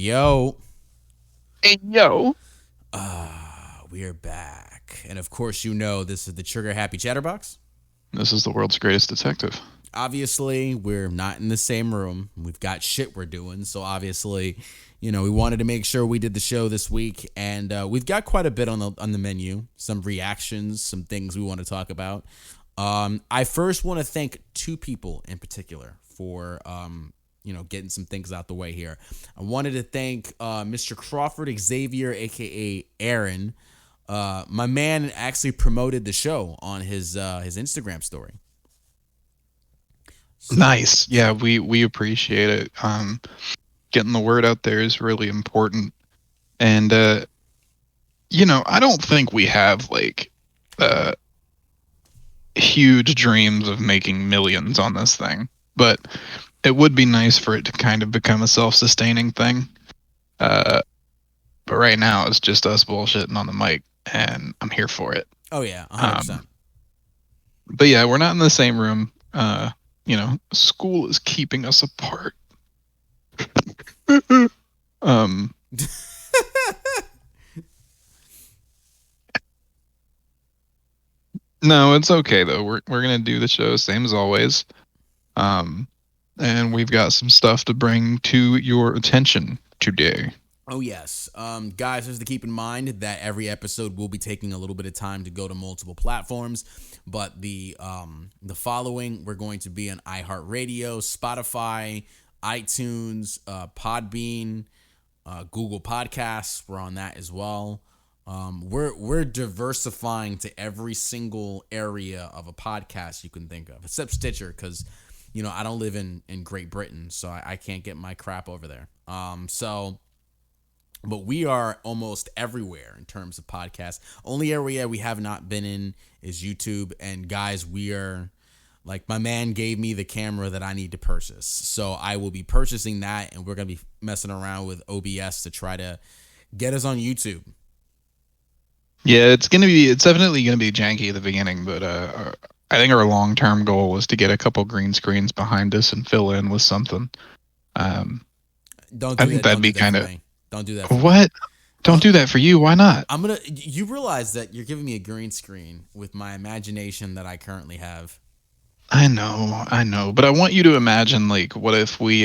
yo. Hey, yo. We're back. And of course, you know this is the Trigger Happy Chatterbox. This is the world's greatest detective. Obviously, we're not in the same room. We've got shit we're doing. So obviously, we wanted to make sure we did the show this week. And we've got quite a bit on the menu. Some reactions, some things we want to talk about. I first want to thank two people in particular for getting some things out the way here. I wanted to thank Mr. Crawford Xavier, aka Aaron. My man actually promoted the show on his Instagram story. So, nice. Yeah, we appreciate it. Getting the word out there is really important. And I don't think we have huge dreams of making millions on this thing, but it would be nice for it to kind of become a self-sustaining thing. But right now it's just us bullshitting on the mic, and I'm here for it. Oh yeah, 100%. But yeah, we're not in the same room. School is keeping us apart. No, it's okay though. We're gonna do the show same as always. And we've got some stuff to bring to your attention today. Oh yes, guys, just to keep in mind that every episode will be taking a little bit of time to go to multiple platforms, but the following we're going to be on iHeartRadio, Spotify, iTunes, Podbean, Google Podcasts. We're on that as well. We're diversifying to every single area of a podcast you can think of, except Stitcher, because I don't live in Great Britain, so I can't get my crap over there. But we are almost everywhere in terms of podcasts. Only area we have not been in is YouTube. And guys, we are my man gave me the camera that I need to purchase. So I will be purchasing that, and we're going to be messing around with OBS to try to get us on YouTube. Yeah, it's definitely going to be janky at the beginning, but I think our long-term goal is to get a couple green screens behind us and fill in with something. I think that'd be kind of... Don't do that. What? Don't do that for you. Why not? You realize that you're giving me a green screen with my imagination that I currently have. I know. But I want you to imagine, what if we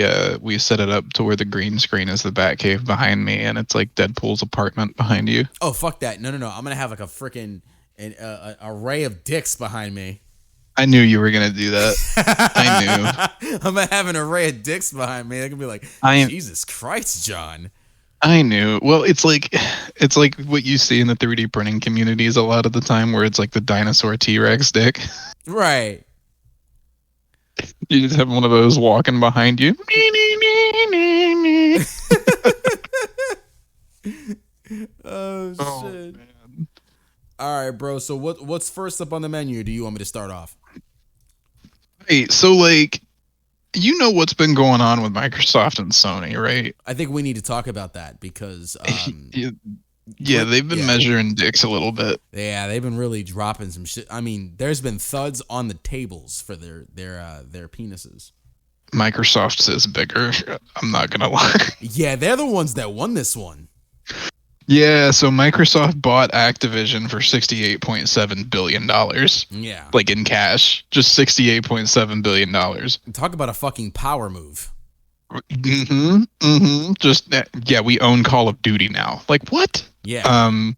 set it up to where the green screen is the Batcave behind me, and it's like Deadpool's apartment behind you? Oh, fuck that. No. I'm going to have a freaking array of dicks behind me. I knew you were going to do that. I knew. I'm going to have an array of dicks behind me. They're going to be like, Jesus Christ, John. I knew. Well, it's like what you see in the 3D printing communities a lot of the time, where it's like the dinosaur T-Rex dick. Right. You just have one of those walking behind you. Oh shit. Man. All right, bro. So what's first up on the menu? Do you want me to start off? Hey, so what's been going on with Microsoft and Sony, right? I think we need to talk about that because they've been measuring dicks a little bit. Yeah, they've been really dropping some shit. I mean, there's been thuds on the tables for their penises. Microsoft says bigger. I'm not gonna lie. Yeah, they're the ones that won this one. Yeah, so Microsoft bought Activision for $68.7 billion. Yeah. In cash. Just $68.7 billion. Talk about a fucking power move. Just, we own Call of Duty now. What? Yeah. And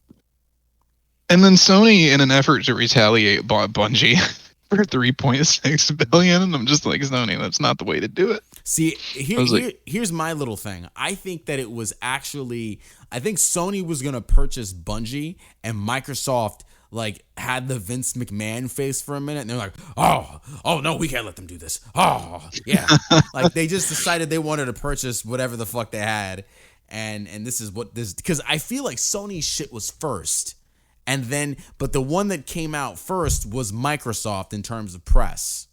then Sony, in an effort to retaliate, bought Bungie for $3.6 billion. And I'm just like, Sony, that's not the way to do it. See, here's my little thing. I think that it was actually... I think Sony was going to purchase Bungie, and Microsoft had the Vince McMahon face for a minute, and they're like, oh no, we can't let them do this. Oh, yeah. They just decided they wanted to purchase whatever the fuck they had, and this is what this... Because I feel like Sony's shit was first, but the one that came out first was Microsoft in terms of press.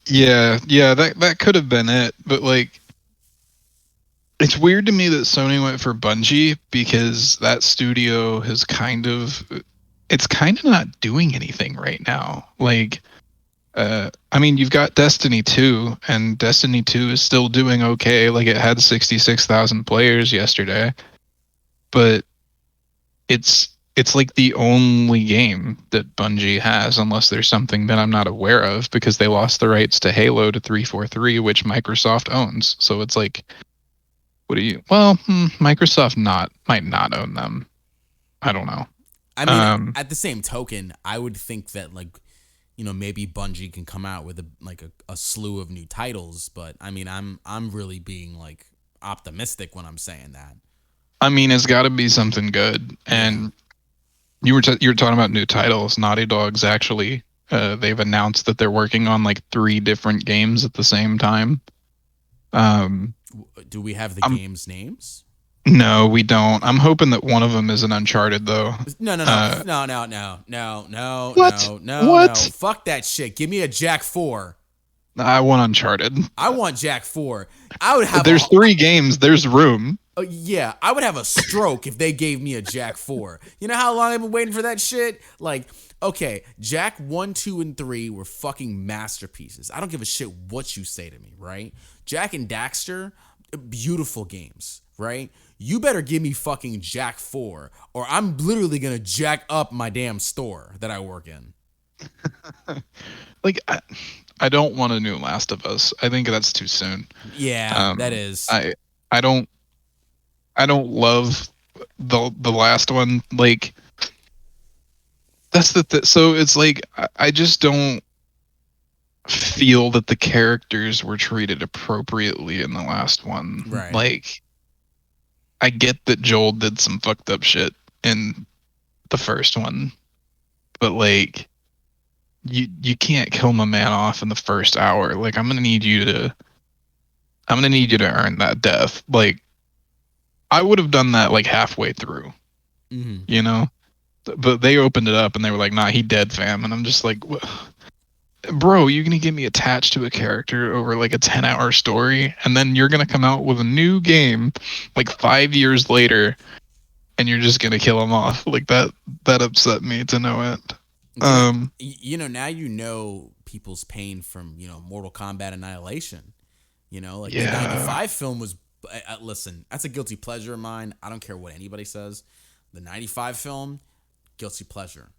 Yeah, that could have been it, but it's weird to me that Sony went for Bungie, because that studio has kind of not doing anything right now. I mean, you've got Destiny 2, and Destiny 2 is still doing okay. Like, it had 66,000 players yesterday, but it's like the only game that Bungie has, unless there's something that I'm not aware of, because they lost the rights to Halo to 343, which Microsoft owns. So it's like, what do you? Well, Microsoft might not own them. I don't know. I mean, at the same token, I would think that like, maybe Bungie can come out with a slew of new titles, but I mean, I'm really being like optimistic when I'm saying that. I mean, it's got to be something good. And you were talking about new titles. Naughty Dog's actually they've announced that they're working on like 3 different games at the same time. Do we have the games names? No, we don't. I'm hoping that one of them is an Uncharted, though. No. What? No. Fuck that shit. Give me a Jack 4. I want Uncharted. I want Jack 4. I would have. There's 3 games. There's room. Yeah, I would have a stroke if they gave me a Jack 4. You know how long I've been waiting for that shit? Like, okay, Jack 1, 2, and 3 were fucking masterpieces. I don't give a shit what you say to me, right? Jack and Daxter, beautiful games, right? You better give me fucking Jack 4, or I'm literally gonna jack up my damn store that I work in. Like, I don't want a new Last of Us. I think that's too soon. Yeah, that is. I don't love the last one. Like, that's so it's like I just don't feel that the characters were treated appropriately in the last one. Right. Like, I get that Joel did some fucked up shit in the first one, but like, you can't kill my man off in the first hour. Like, I'm gonna need you to earn that death. Like, I would have done that like halfway through, you know, but they opened it up and they were like, "Nah, he dead, fam." And I'm just like, bro, you're gonna get me attached to a character over like a 10-hour story, and then you're gonna come out with a new game like 5 years later, and you're just gonna kill him off like that. That upset me to no end. Now people's pain from Mortal Kombat Annihilation. The 95 film was. Listen, that's a guilty pleasure of mine. I don't care what anybody says. The 95 film, guilty pleasure.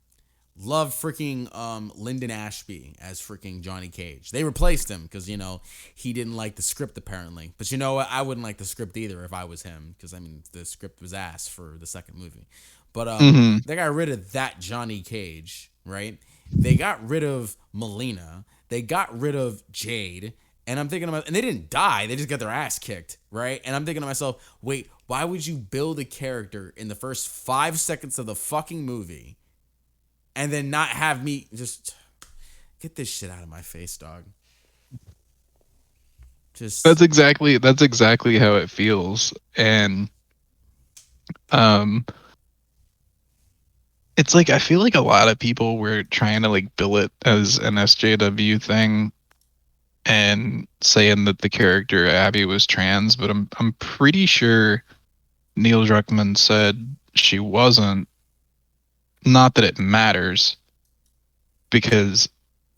Love freaking Lyndon Ashby as freaking Johnny Cage. They replaced him because, he didn't like the script apparently. But you know what? I wouldn't like the script either if I was him because, I mean, the script was ass for the second movie. But they got rid of that Johnny Cage, right? They got rid of Melina. They got rid of Jade. And I'm thinking and they didn't die. They just got their ass kicked, right? And I'm thinking to myself, wait, why would you build a character in the first 5 seconds of the fucking movie and then not have me just get this shit out of my face, dog? That's exactly how it feels. And it's like, I feel like a lot of people were trying to like bill it as an SJW thing and saying that the character Abby was trans, but I'm pretty sure Neil Druckmann said she wasn't. Not that it matters, because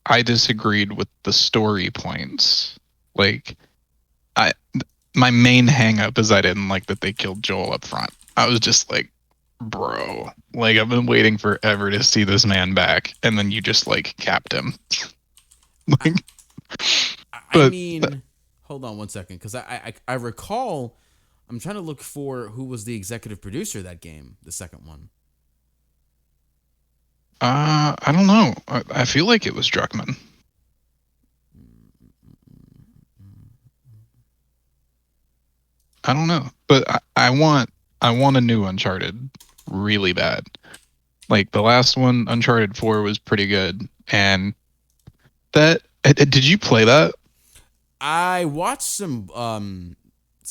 I disagreed with the story points. Like, my main hang up is I didn't like that they killed Joel up front. I was just like, bro, like, I've been waiting forever to see this man back, and then you just like capped him. Like, hold on one second, because I recall, I'm trying to look for who was the executive producer of that game, the second one. I don't know. I feel like it was Druckmann. I don't know, but I want a new Uncharted really bad. Like, the last one, Uncharted 4, was pretty good, and that. Did you play that? I watched some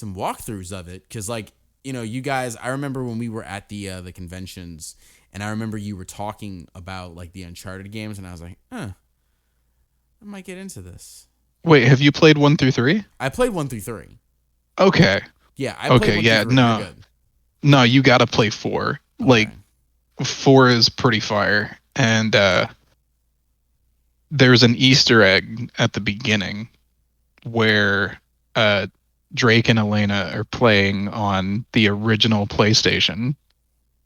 walkthroughs of it because, like, you guys. I remember when we were at the conventions, and I remember you were talking about like the Uncharted games, and I was like, I might get into this. Wait, have you played 1 through 3? I played 1 through 3. Okay. Yeah. I played 1 through 3. No. No, you gotta play 4. Okay. Like, 4 is pretty fire, and there's an Easter egg at the beginning where Drake and Elena are playing on the original PlayStation,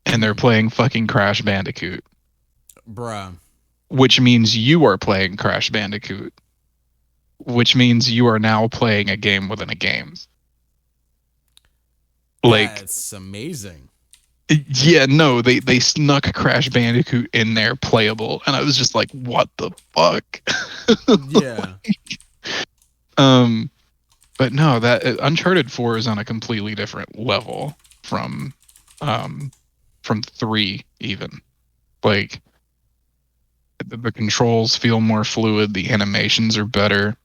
and they're playing fucking Crash Bandicoot. Bruh. Which means you are playing Crash Bandicoot. Which means you are now playing a game within a game. Like, that's amazing. Yeah, no, they snuck Crash Bandicoot in there playable, and I was just like, what the fuck? Yeah. But no, that Uncharted 4 is on a completely different level from 3 even. Like, the controls feel more fluid, the animations are better.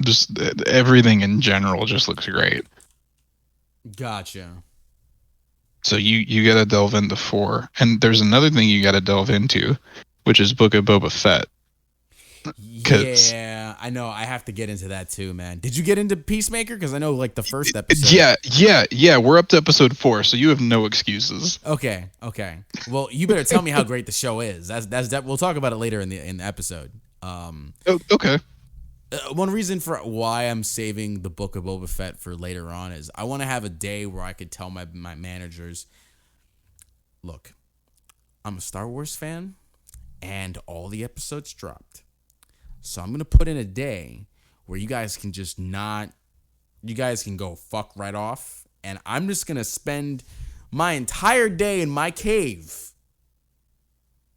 Just everything in general just looks great. Gotcha. So you got to delve into 4, and there's another thing you got to delve into, which is Book of Boba Fett. Yeah, I know. I have to get into that too, man. Did you get into Peacemaker? Because I know, like, the first episode. Yeah. We're up to episode 4, so you have no excuses. Okay. Well, you better tell me how great the show is. That's that. We'll talk about it later in the episode. Okay. One reason for why I'm saving the Book of Boba Fett for later on is I want to have a day where I could tell my managers, look, I'm a Star Wars fan, and all the episodes dropped. So I'm going to put in a day where you guys can go fuck right off. And I'm just going to spend my entire day in my cave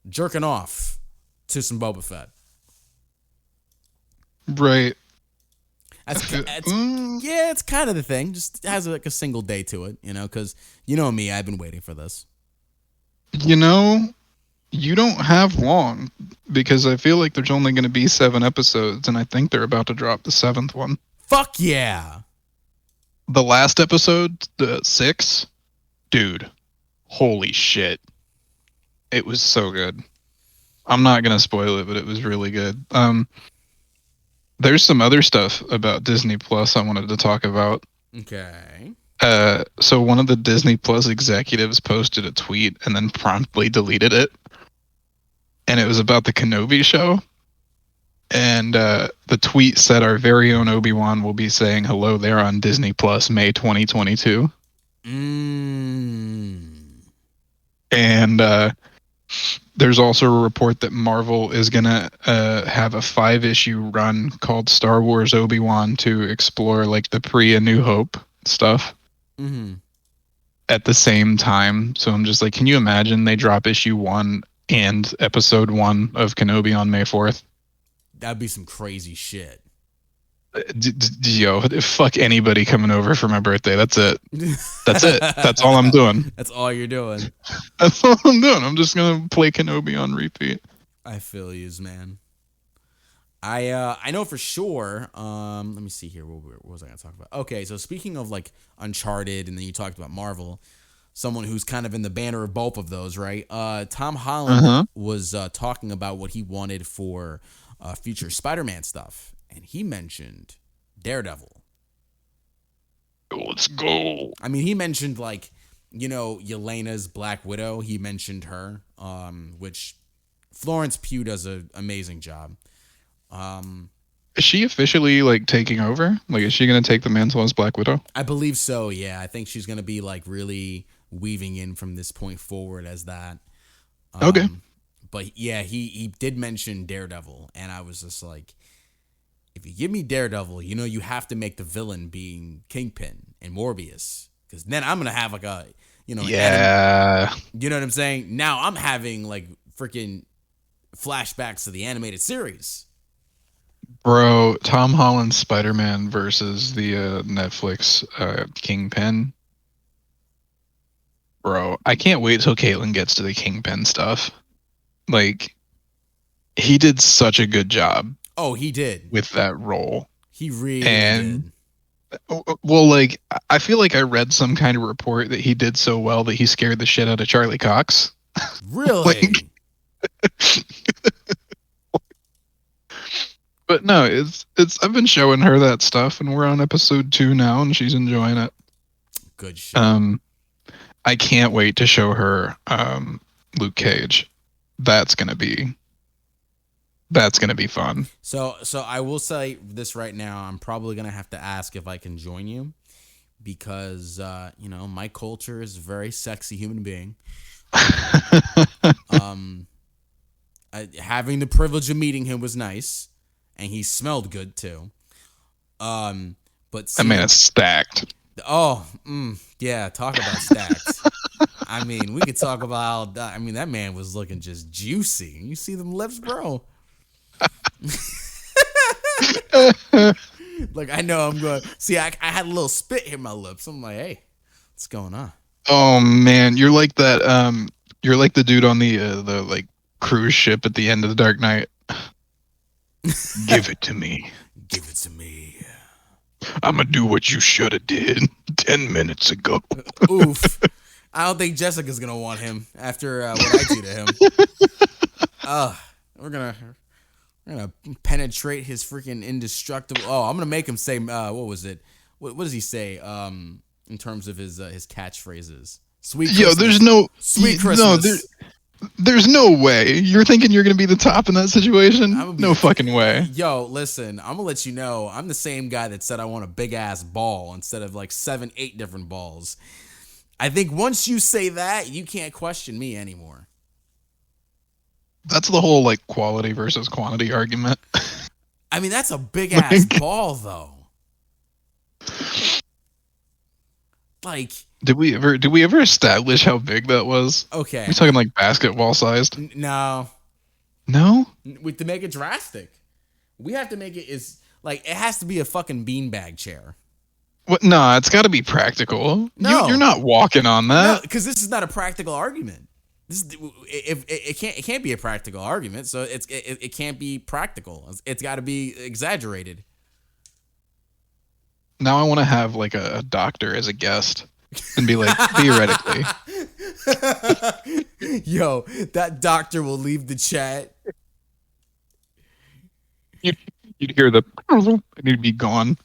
jerking off to some Boba Fett. Right. It's kind of the thing. Just has like a single day to it, because you know me, I've been waiting for this. You don't have long, because I feel like there's only going to be 7 episodes, and I think they're about to drop the 7th one. Fuck yeah. The last episode, the 6, dude, holy shit. It was so good. I'm not going to spoil it, but it was really good. There's some other stuff about Disney Plus I wanted to talk about. Okay. So one of the Disney Plus executives posted a tweet and then promptly deleted it. And it was about the Kenobi show. And the tweet said our very own Obi-Wan will be saying hello there on Disney Plus May 2022. And there's also a report that Marvel is going to have a 5-issue run called Star Wars Obi-Wan to explore like the pre-A New Hope stuff at the same time. So I'm just like, can you imagine they drop issue 1 and episode 1 of Kenobi on May 4th? That'd be some crazy shit. Yo, fuck anybody coming over for my birthday. That's it. That's all I'm doing. That's all you're doing. That's all I'm doing. I'm just gonna play Kenobi on repeat. I feel yous, man. I know for sure. Let me see here. What was I gonna talk about? Okay, so speaking of like Uncharted, and then you talked about Marvel, someone who's kind of in the banner of both of those, right? Tom Holland was talking about what he wanted for future Spider-Man stuff, and he mentioned Daredevil. Let's go. I mean, he mentioned like, Yelena's Black Widow. He mentioned her, which Florence Pugh does an amazing job. Is she officially like taking over? Like, is she gonna take the mantle as Black Widow? I believe so. Yeah, I think she's gonna be like really weaving in from this point forward as that. Okay. But yeah, he did mention Daredevil, and I was just like, if you give me Daredevil, you have to make the villain being Kingpin and Morbius, because then I'm gonna have like a, yeah. You know what I'm saying? Now I'm having like freaking flashbacks to the animated series. Bro, Tom Holland's Spider-Man versus the Netflix Kingpin. Bro, I can't wait till Caitlin gets to the Kingpin stuff. Like, he did such a good job. Oh, he did. With that role. He really did. Well, like, I feel like I read some kind of report that he did so well that he scared the shit out of Charlie Cox. Really? But no, it's I've been showing her that stuff, and we're on episode 2 now, and she's enjoying it. Good shit. I can't wait to show her Luke Cage. That's gonna be That's gonna be fun. So I will say this right now. I'm probably gonna have to ask if I can join you because Mike Coulter is a very sexy human being. Um, Having the privilege of meeting him was nice, and he smelled good too. But That man is stacked. oh, yeah, talk about stacked. I mean, we could talk about. I mean, that man was looking just juicy. You see them lips, bro? Like, I know I'm going. See, I had a little spit in my lips. I'm like, hey, what's going on? Oh man, you're like that. You're like the dude on the like cruise ship at the end of the Dark Knight. Give it to me. Give it to me. I'm gonna do what you should have did 10 minutes ago. Oof. I don't think Jessica's gonna want him after what I do to him. We're gonna penetrate his freaking indestructible. Oh, I'm gonna make him say what was it? What does he say? In terms of his catchphrases. Sweet Christmas. Yo, there's no Sweet Christmas. No, there's no way. You're thinking you're gonna be the top in that situation? No fucking way. Yo, listen, I'm gonna let you know. I'm the same guy that said I want a big ass ball instead of like 7, 8 different balls. I think once you say that, you can't question me anymore. That's the whole like quality versus quantity argument. I mean, that's a big ass ball though. Like, did we ever establish how big that was? Okay. We're talking like basketball sized? No. No? To make it drastic. We have to make it it has to be a fucking beanbag chair. What? No, it's got to be practical. No. You're not walking on that. No, because this is not a practical argument. It can't be a practical argument, so it can't be practical. It's got to be exaggerated. Now I want to have like a doctor as a guest and be like, theoretically. Yo, that doctor will leave the chat. You'd hear the and he'd be gone.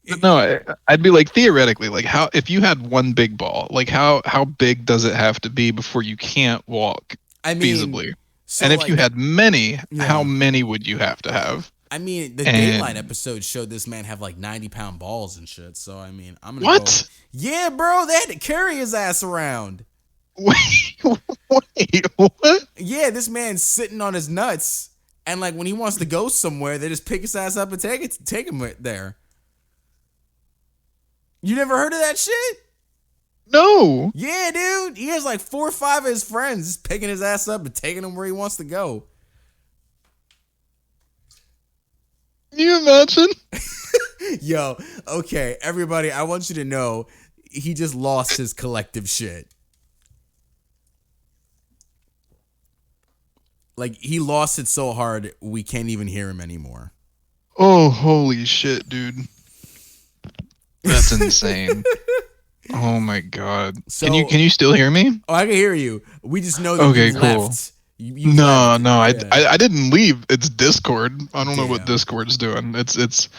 But no, I'd be like, theoretically, like how if you had one big ball, like how big does it have to be before you can't walk feasibly? So and if you had many, how many would you have to have? I mean, the Dateline episode showed this man have like 90-pound balls and shit. So I mean, I'm gonna what? Yeah, bro, they had to carry his ass around. Wait, what? Yeah, this man's sitting on his nuts, and like when he wants to go somewhere, they just pick his ass up and take him there. You never heard of that shit? No. Yeah, dude. He has like 4 or 5 of his friends just picking his ass up and taking him where he wants to go. Can you imagine? Yo, okay, everybody, I want you to know he just lost his collective shit. Like, he lost it so hard, we can't even hear him anymore. Oh, holy shit, dude. That's insane. Oh my god. So, can you still hear me? Oh, I can hear you. We just know that you left. You left. No, I didn't leave. It's Discord. I don't know what Discord's doing. It's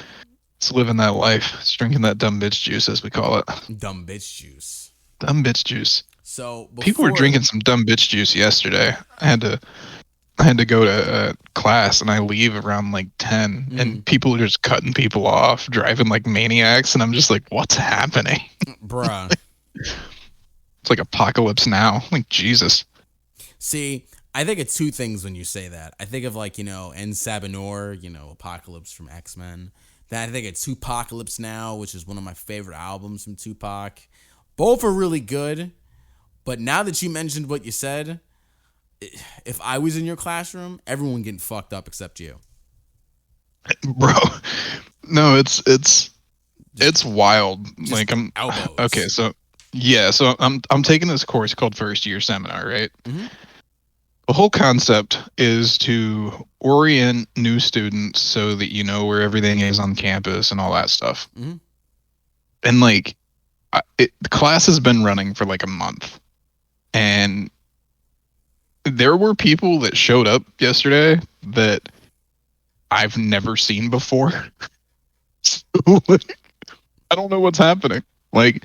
living that life. It's drinking that dumb bitch juice, as we call it. Dumb bitch juice. Dumb bitch juice. So people were drinking some dumb bitch juice yesterday. I had to go to class, and I leave around like 10, and people are just cutting people off, driving like maniacs, and I'm just like, what's happening? Bruh. It's like Apocalypse Now. Like, Jesus. See, I think of 2 things when you say that. I think of like, En Sabinor, Apocalypse from X-Men. Then I think of Tupacalypse Now, which is one of my favorite albums from Tupac. Both are really good, but now that you mentioned what you said, if I was in your classroom, everyone getting fucked up except you. Bro, no, it's wild. Just like I'm elbows. Okay, so I'm taking this course called First Year Seminar, right? Mm-hmm. The whole concept is to orient new students so that you know where everything is on campus and all that stuff. Mm-hmm. And like, the class has been running for like a month, and there were people that showed up yesterday that I've never seen before. So, like, I don't know what's happening. Like,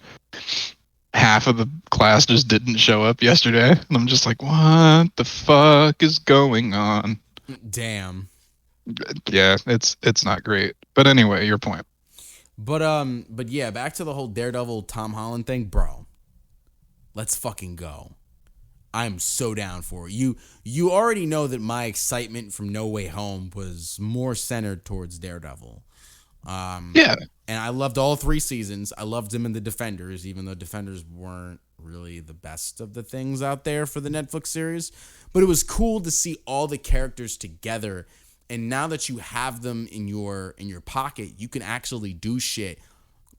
half of the class just didn't show up yesterday, and I'm just like, what the fuck is going on? Damn. Yeah, it's not great. But anyway, your point. But yeah, back to the whole Daredevil Tom Holland thing, bro. Let's fucking go. I'm so down for it. You already know that my excitement from No Way Home was more centered towards Daredevil. Yeah, And I loved all three seasons. I loved him in the Defenders, even though Defenders weren't really the best of the things out there for the Netflix series. But it was cool to see all the characters together. And now that you have them in your pocket, you can actually do shit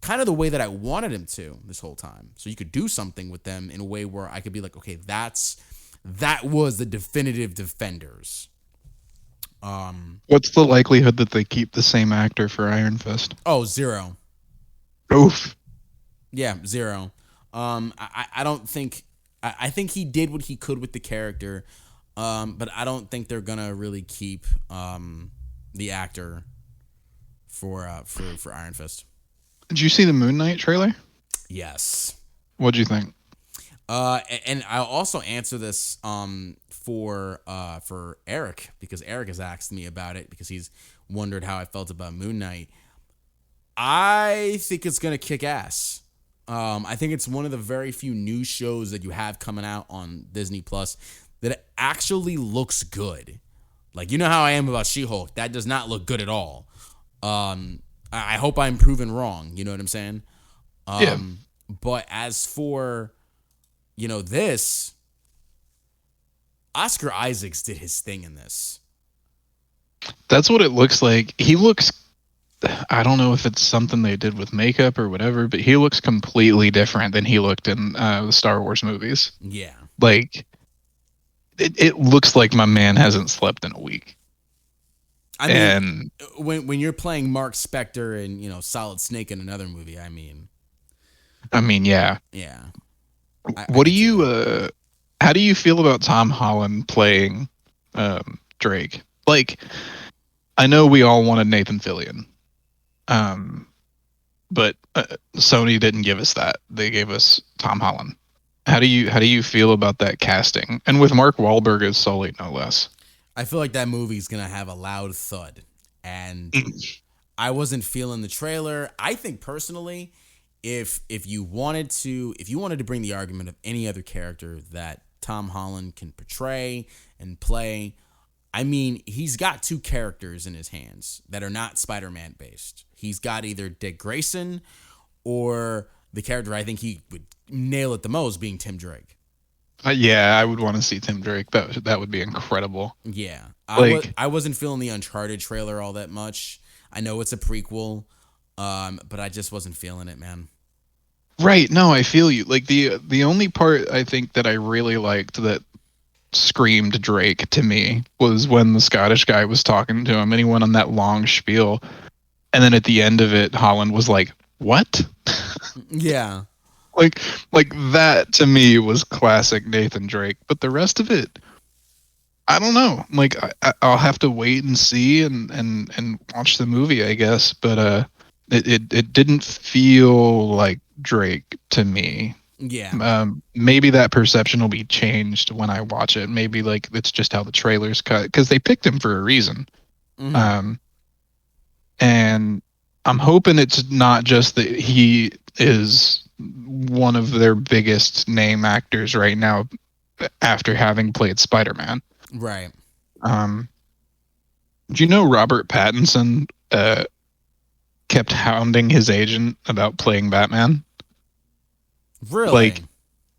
kind of the way that I wanted him to this whole time. So you could do something with them in a way where I could be like, okay, that was the definitive Defenders. what's the likelihood that they keep the same actor for Iron Fist? Oh, zero. Oof. Yeah, zero. I don't think I think he did what he could with the character, but I don't think they're gonna really keep the actor for Iron Fist. Did you see the Moon Knight trailer? Yes. What'd you think? And I'll also answer this for Eric, because Eric has asked me about it because he's wondered how I felt about Moon Knight. I think it's gonna kick ass. I think it's one of the very few new shows that you have coming out on Disney Plus that actually looks good. Like, you know how I am about She-Hulk. That does not look good at all. I hope I'm proven wrong. You know what I'm saying? Yeah, But as for, this, Oscar Isaacs did his thing in this. that's what it looks like. He looks. I don't know if it's something they did with makeup or whatever, but he looks completely different than he looked in the Star Wars movies. Yeah. Like, it looks like my man hasn't slept in a week. I mean, And when you're playing Mark Spector and, Solid Snake in another movie, I mean, yeah. yeah. I What do could see you that. how do you feel about Tom Holland playing Drake? Like, I know we all wanted Nathan Fillion. Um but Sony didn't give us that. They gave us Tom Holland. How do you feel about that casting? And with Mark Wahlberg as Sully, no less. I feel like that movie's gonna have a loud thud, and I wasn't feeling the trailer. I think personally, if you wanted to bring the argument of any other character that Tom Holland can portray and play, I mean, he's got two characters in his hands that are not Spider-Man based. He's got either Dick Grayson or the character I think he would nail it the most, being Tim Drake. Yeah, I would want to see Tim Drake. That would be incredible. Yeah, Like, I wasn't feeling the Uncharted trailer all that much. I know it's a prequel, but I just wasn't feeling it, man. right, no, I feel you. Like, the only part I think that I really liked that screamed Drake to me was when the Scottish guy was talking to him and he went on that long spiel, and then at the end of it Holland was like, "What?" Yeah, like like that to me was classic Nathan Drake, but the rest of it, I don't know. Like, I'll have to wait and see and watch the movie, I guess, but it didn't feel like Drake to me. yeah, Maybe that perception will be changed when I watch it. Maybe like it's just how the trailers cut, because they picked him for a reason. hmm Um, and I'm hoping it's not just that he is one of their biggest name actors right now after having played Spider-Man. right. Um, do you know Robert Pattinson kept hounding his agent about playing Batman? Really? Like,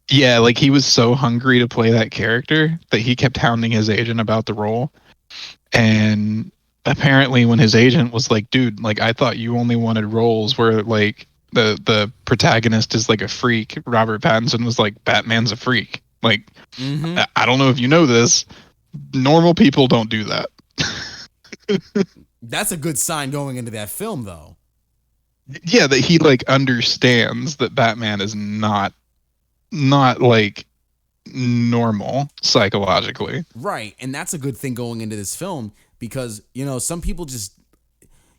yeah, like he was so hungry to play that character that he kept hounding his agent about the role. And apparently when his agent was like, "Dude, like I thought you only wanted roles where like the protagonist is like a freak." Robert Pattinson was like, "Batman's a freak." Like, hmm I don't know if you know this, normal people don't do that. That's a good sign going into that film, though. Yeah, that he like understands that Batman is not like normal psychologically. Right, and that's a good thing going into this film because some people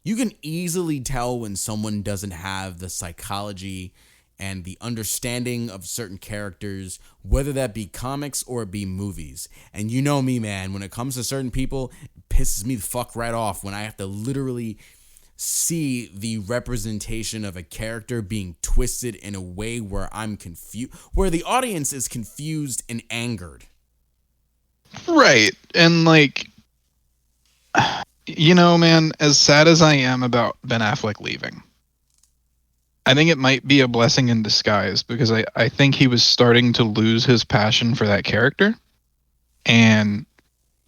you can easily tell when someone doesn't have the psychology and the understanding of certain characters, whether that be comics or it be movies. And you know me, man, when it comes to certain people, it pisses me the fuck right off when I have to literally see the representation of a character being twisted in a way where I'm confused, where the audience is confused and angered. Right. And like, you know, man, as sad as I am about Ben Affleck leaving, I think it might be a blessing in disguise because I think he was starting to lose his passion for that character. And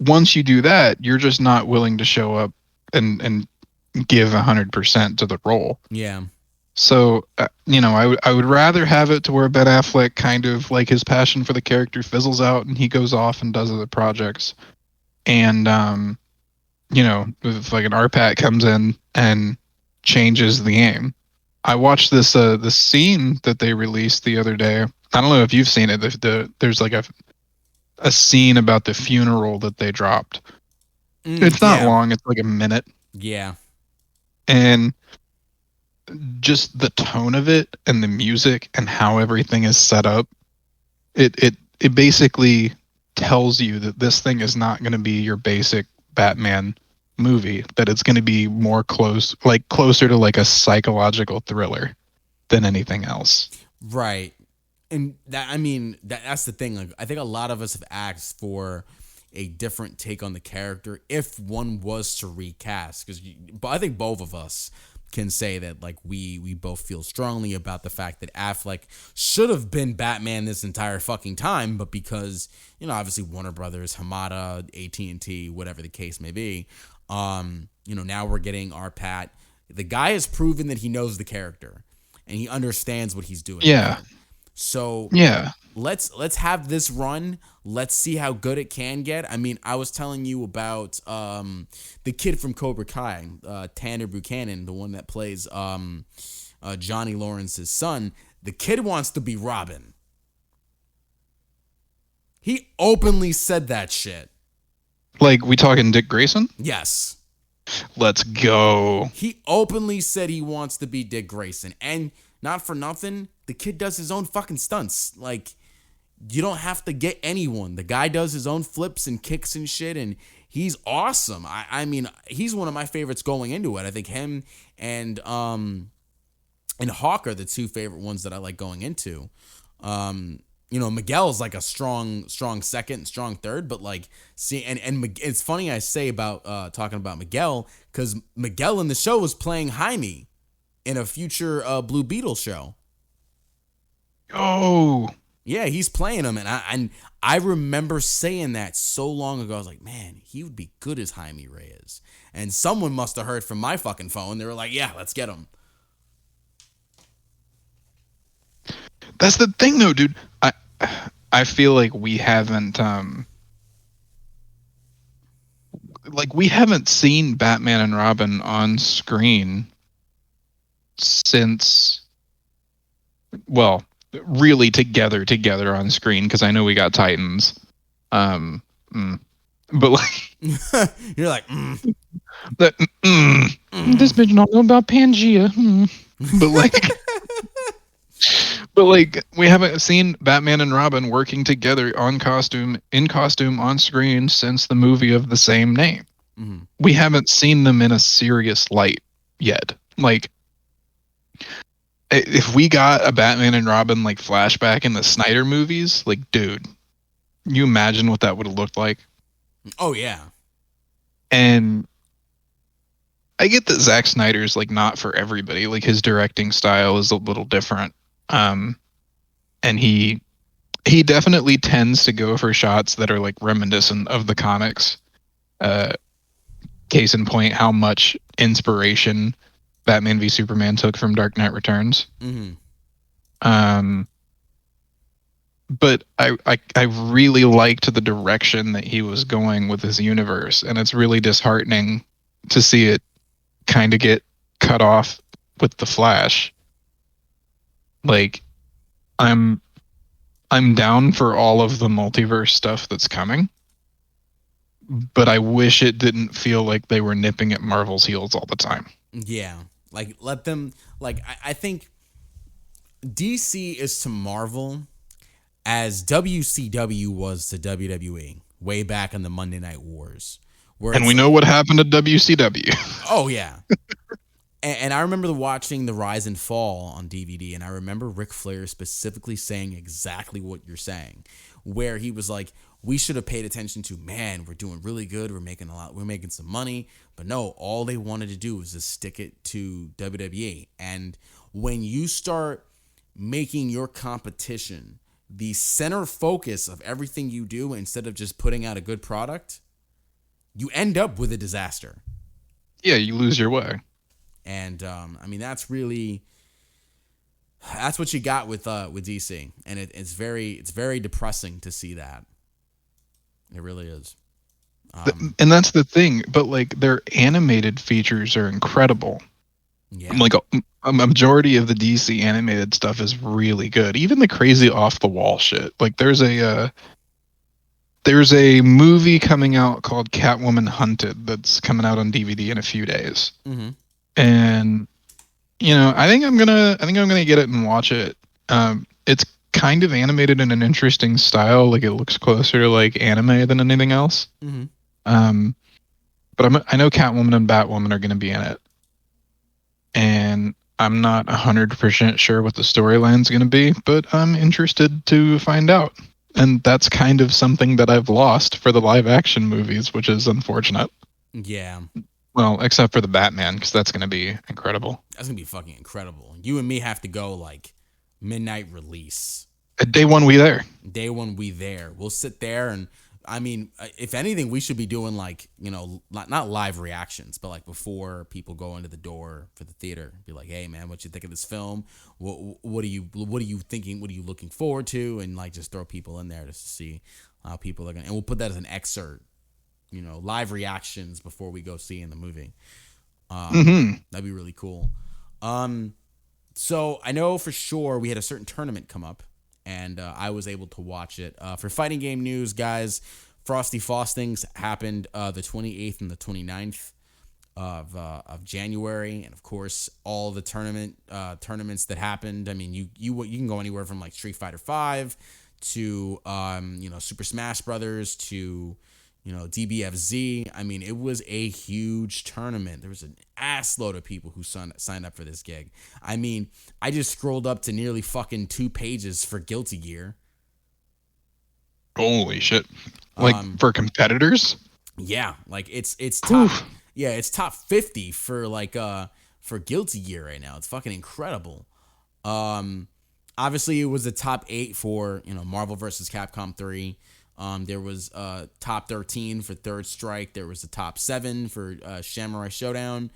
once you do that, you're just not willing to show up and give 100% to the role. Yeah. So, you know, I would rather have it to where Ben Affleck kind of like his passion for the character fizzles out and he goes off and does other projects. And, you know, if like an RPAT comes in and changes the game. I watched this scene that they released the other day. I don't know if you've seen it. There's like a scene about the funeral that they dropped. It's not long. It's like a minute. Yeah. And just the tone of it and the music and how everything is set up, it basically tells you that this thing is not going to be your basic Batman movie, that it's going to be more closer to like a psychological thriller than anything else. Right. And that, I mean, that's the thing. Like, I think a lot of us have asked for a different take on the character if one was to recast, because I think both of us can say that like we both feel strongly about the fact that Affleck should have been Batman this entire fucking time, but because, you know, obviously Warner Brothers, Hamada, AT&T, whatever the case may be, you know, now we're getting our Pat. The guy has proven that he knows the character and he understands what he's doing. Yeah. So yeah, let's have this run. Let's see how good it can get. I mean, I was telling you about the kid from Cobra Kai, Tanner Buchanan, the one that plays Johnny Lawrence's son. The kid wants to be Robin. He openly said that shit. Like, we talking Dick Grayson? Yes. Let's go. He openly said he wants to be Dick Grayson. And not for nothing, the kid does his own fucking stunts. Like, you don't have to get anyone. The guy does his own flips and kicks and shit, and he's awesome. I mean, he's one of my favorites going into it. I think him and Hawk are the two favorite ones that I like going into. You know, Miguel's like a strong second, strong third, but like, see, and it's funny I say about talking about Miguel, because Miguel in the show was playing Jaime in a future Blue Beetle show. Oh, yeah, he's playing him, and I remember saying that so long ago. I was like, man, he would be good as Jaime Reyes. And someone must have heard from my fucking phone. They were like, yeah, let's get him. That's the thing, though, dude. I feel like we haven't seen Batman and Robin on screen since, well, really together on screen, because I know we got Titans, but like you're like this bitch don't know about Pangea, but like. But like, we haven't seen Batman and Robin working together in costume on screen since the movie of the same name. Mm-hmm. We haven't seen them in a serious light yet. Like, if we got a Batman and Robin like flashback in the Snyder movies, like, dude, you imagine what that would have looked like? Oh yeah. And I get that Zack Snyder's like not for everybody. Like, his directing style is a little different. And he definitely tends to go for shots that are like reminiscent of the comics. Case in point, how much inspiration Batman v Superman took from Dark Knight Returns. Mm-hmm. But I really liked the direction that he was going with his universe, and it's really disheartening to see it kind of get cut off with the Flash. Like, I'm down for all of the multiverse stuff that's coming, but I wish it didn't feel like they were nipping at Marvel's heels all the time. Yeah, like, let them, like, I think DC is to Marvel as WCW was to WWE way back in the Monday Night Wars, where And it's we like, know what happened to WCW. oh yeah. And I remember watching The Rise and Fall on DVD, and I remember Ric Flair specifically saying exactly what you're saying, where he was like, we should have paid attention to, man, we're doing really good, we're making some money, but no, all they wanted to do was just stick it to WWE. And when you start making your competition the center focus of everything you do instead of just putting out a good product, you end up with a disaster. Yeah, you lose your way. And I mean, that's what you got with DC, and it's very depressing to see that. It really is. And that's the thing. But like their animated features are incredible. Yeah. Like a majority of the DC animated stuff is really good. Even the crazy off the wall shit. Like there's a movie coming out called Catwoman Hunted that's coming out on DVD in a few days. Mm-hmm. And I think I'm gonna get it and watch it. It's kind of animated in an interesting style. Like it looks closer to like anime than anything else. Mm-hmm. Um, but I know Catwoman and Batwoman are gonna be in it, and I'm not 100% sure what the storyline's gonna be, but I'm interested to find out. And that's kind of something that I've lost for the live action movies, which is unfortunate. Yeah. Well, except for the Batman, because that's going to be incredible. That's gonna be fucking incredible. You and me have to go like midnight release. Day one, we there. Day one, we there. We'll sit there, and I mean, if anything, we should be doing like, not live reactions, but like before people go into the door for the theater, be like, hey man, what you think of this film? What are you thinking? What are you looking forward to? And like just throw people in there just to see how people are gonna. And we'll put that as an excerpt. Live reactions before we go see in the movie. That'd be really cool. So I know for sure we had a certain tournament come up, and I was able to watch it. For fighting game news, guys, Frosty Faustings happened the 28th and the 29th of January, and of course all the tournaments that happened. I mean, you can go anywhere from like Street Fighter 5 to Super Smash Brothers to DBFZ. I mean, it was a huge tournament. There was an ass load of people who signed up for this gig. I mean, I just scrolled up to nearly fucking 2 pages for Guilty Gear. Holy shit. Like for competitors? Yeah, like it's top. Yeah, it's top 50 for for Guilty Gear right now. It's fucking incredible. Obviously it was the top 8 for, Marvel vs. Capcom 3. There was top 13 for Third Strike. There was the top 7 for Samurai Showdown.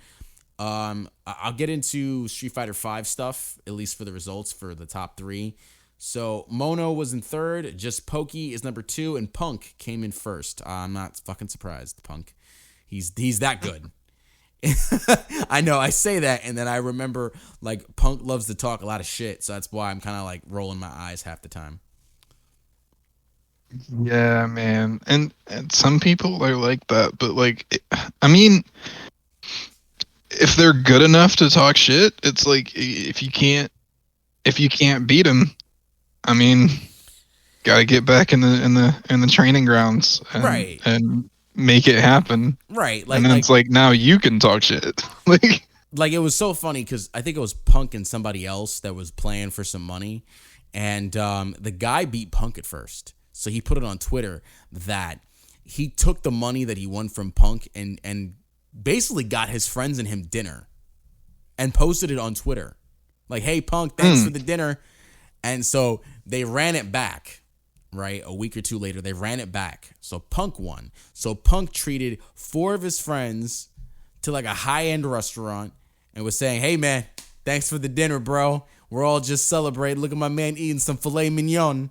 I'll get into Street Fighter 5 stuff, at least for the results for the top 3. So Mono was in 3rd, Just Pokey is number 2, and Punk came in 1st. I'm not fucking surprised. Punk, he's that good. I know I say that, and then I remember like Punk loves to talk a lot of shit, so that's why I'm kind of like rolling my eyes half the time. Yeah, man. And some people are like that, but like, I mean, if they're good enough to talk shit, it's like if you can't beat them, I mean, gotta get back in the training grounds, Right, and make it happen. Right, and then it's like now you can talk shit. Like it was so funny because I think it was Punk and somebody else that was playing for some money, and the guy beat Punk at first. So he put it on Twitter that he took the money that he won from Punk and basically got his friends and him dinner and posted it on Twitter. Like, hey, Punk, thanks for the dinner. And so they ran it back, right? A week or 2 later, they ran it back. So Punk won. So Punk treated 4 of his friends to like a high-end restaurant and was saying, hey, man, thanks for the dinner, bro. We're all just celebrating. Look at my man eating some filet mignon.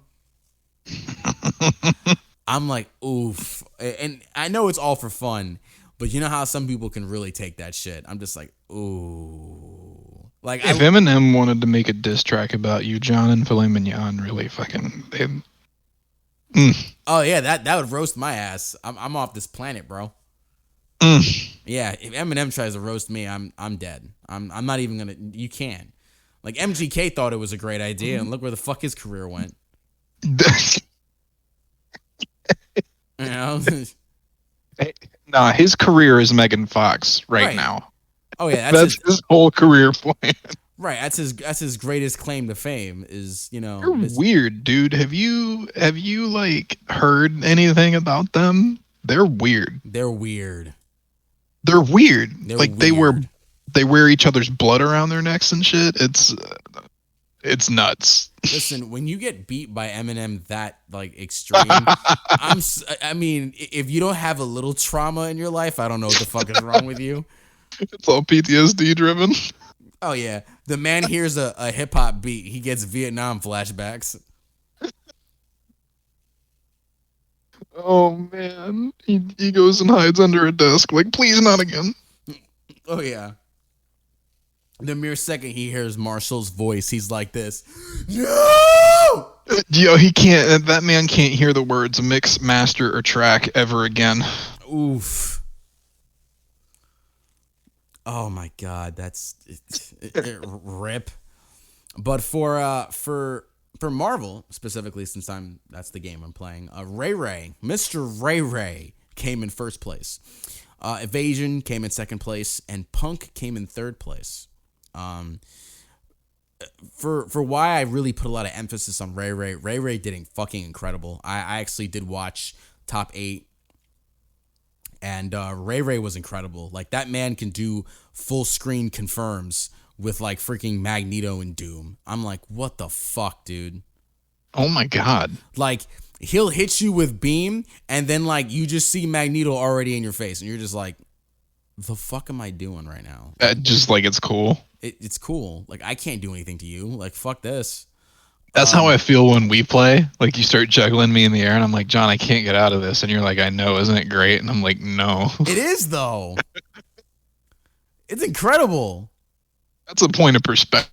I'm like, oof. And I know it's all for fun, but you know how some people can really take that shit. I'm just like, ooh. Like if Eminem wanted to make a diss track about you, John, and filet mignon, really fucking. Oh yeah, that would roast my ass. I'm off this planet, bro. Yeah, if Eminem tries to roast me, I'm dead. I'm not even gonna. You can. Like MGK thought it was a great idea, and look where the fuck his career went. You know? Nah, his career is Megan Fox right Right. now. Oh yeah, That's his whole career plan. right. That's his greatest claim to fame is, you know, You're weird, dude. Have you like heard anything about them? They're weird. they're weird. They're weird. They're Like weird. they wear each other's blood around their necks and shit. It's nuts. Listen, when you get beat by Eminem that like extreme, I mean, if you don't have a little trauma in your life, I don't know what the fuck is wrong with you. It's all PTSD driven. Oh yeah, the man hears a hip hop beat, he gets Vietnam flashbacks. Oh man, he goes and hides under a desk. Like, please, not again. Oh yeah. The mere second he hears Marshall's voice, he's like this. No! Yo, he can't. That man can't hear the words mix, master, or track ever again. Oof. Oh my god, that's rip. But for Marvel specifically, since that's the game I'm playing, Mr. Ray Ray came in first place. Evasion came in second place, and Punk came in third place. For why I really put a lot of emphasis on Ray Ray did fucking incredible. I actually did watch top 8, and Ray was incredible. Like, that man can do full screen confirms with like freaking Magneto and Doom. I'm like, what the fuck, dude? Oh my god. Like, he'll hit you with beam, and then like you just see Magneto already in your face, and you're just like, the fuck am I doing right now? Just like, it's cool. It's cool. Like, I can't do anything to you. Like, fuck this. That's how I feel when we play. Like, you start juggling me in the air, and I'm like, John, I can't get out of this. And you're like, I know, isn't it great? And I'm like, no. It is, though. It's incredible. That's a point of perspective.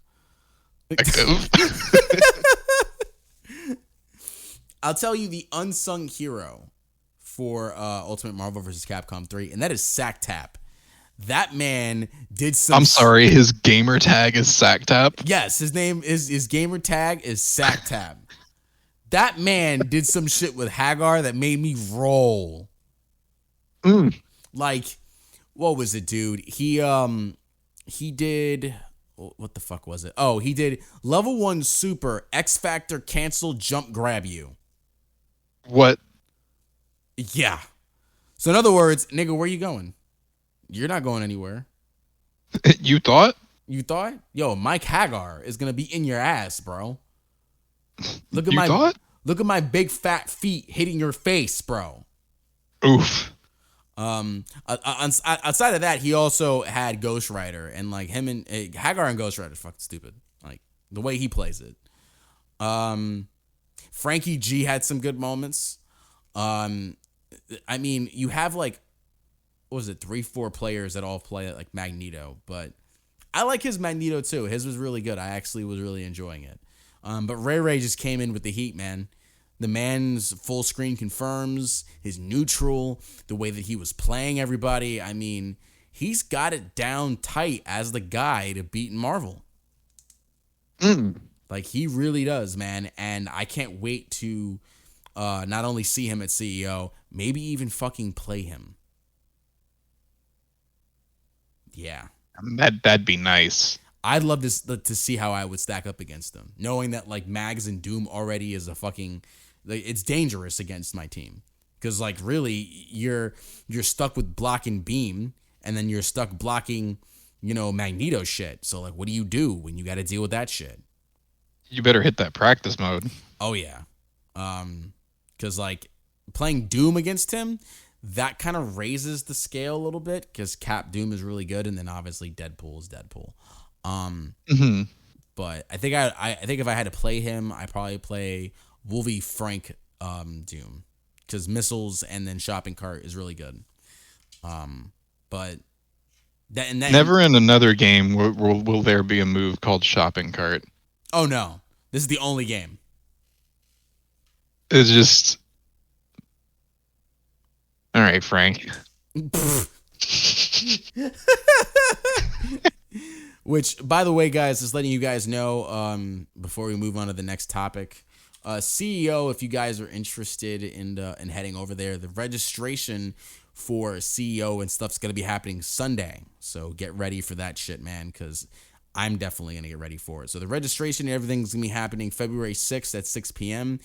I'll tell you the unsung hero for Ultimate Marvel vs. Capcom 3, and that is Sack Tap. That man did some... I'm sorry, his gamer tag is Sack Tap? Yes, his gamer tag is Sack Tap. That man did some shit with Hagar that made me roll. Like, what was it, dude? He did... What the fuck was it? Oh, he did level 1 super X Factor cancel jump grab you. What? Yeah. So in other words, nigga, where you going? You're not going anywhere. You thought? You thought? Yo, Mike Hagar is gonna be in your ass, bro. Look at Look at my big fat feet hitting your face, bro. Oof. Outside of that, he also had Ghost Rider, and like him and Hagar and Ghost Rider, fucking stupid. Like the way he plays it. Frankie G had some good moments. I mean, you have like, what was it, 3-4 players that all play like Magneto, but I like his Magneto too. His was really good. I actually was really enjoying it. But Ray just came in with the heat, man. The man's full screen confirms, his neutral, the way that he was playing everybody. I mean, he's got it down tight as the guy to beat Marvel. Like, he really does, man. And I can't wait to not only see him at CEO, maybe even fucking play him. Yeah. That'd be nice. I'd love to see how I would stack up against them, knowing that like Mags and Doom already is a fucking, like, it's dangerous against my team, because like really you're stuck with blocking beam, and then you're stuck blocking, you know, Magneto shit. So like, what do you do when you got to deal with that shit? You better hit that practice mode. Oh yeah, because like playing Doom against him, that kind of raises the scale a little bit, because Cap Doom is really good, and then obviously Deadpool is Deadpool. But I think I think if I had to play him, I probably play Wolvie Frank Doom, because missiles and then shopping cart is really good. But that never in another game will there be a move called shopping cart. Oh no, this is the only game. It's just, all right, Which, by the way, guys, just letting you guys know before we move on to the next topic. CEO, if you guys are interested in heading over there, the registration for CEO and stuff's gonna be happening Sunday. So get ready for that shit, man, because I'm definitely gonna get ready for it. So the registration and everything's gonna be happening February 6th at 6 p.m.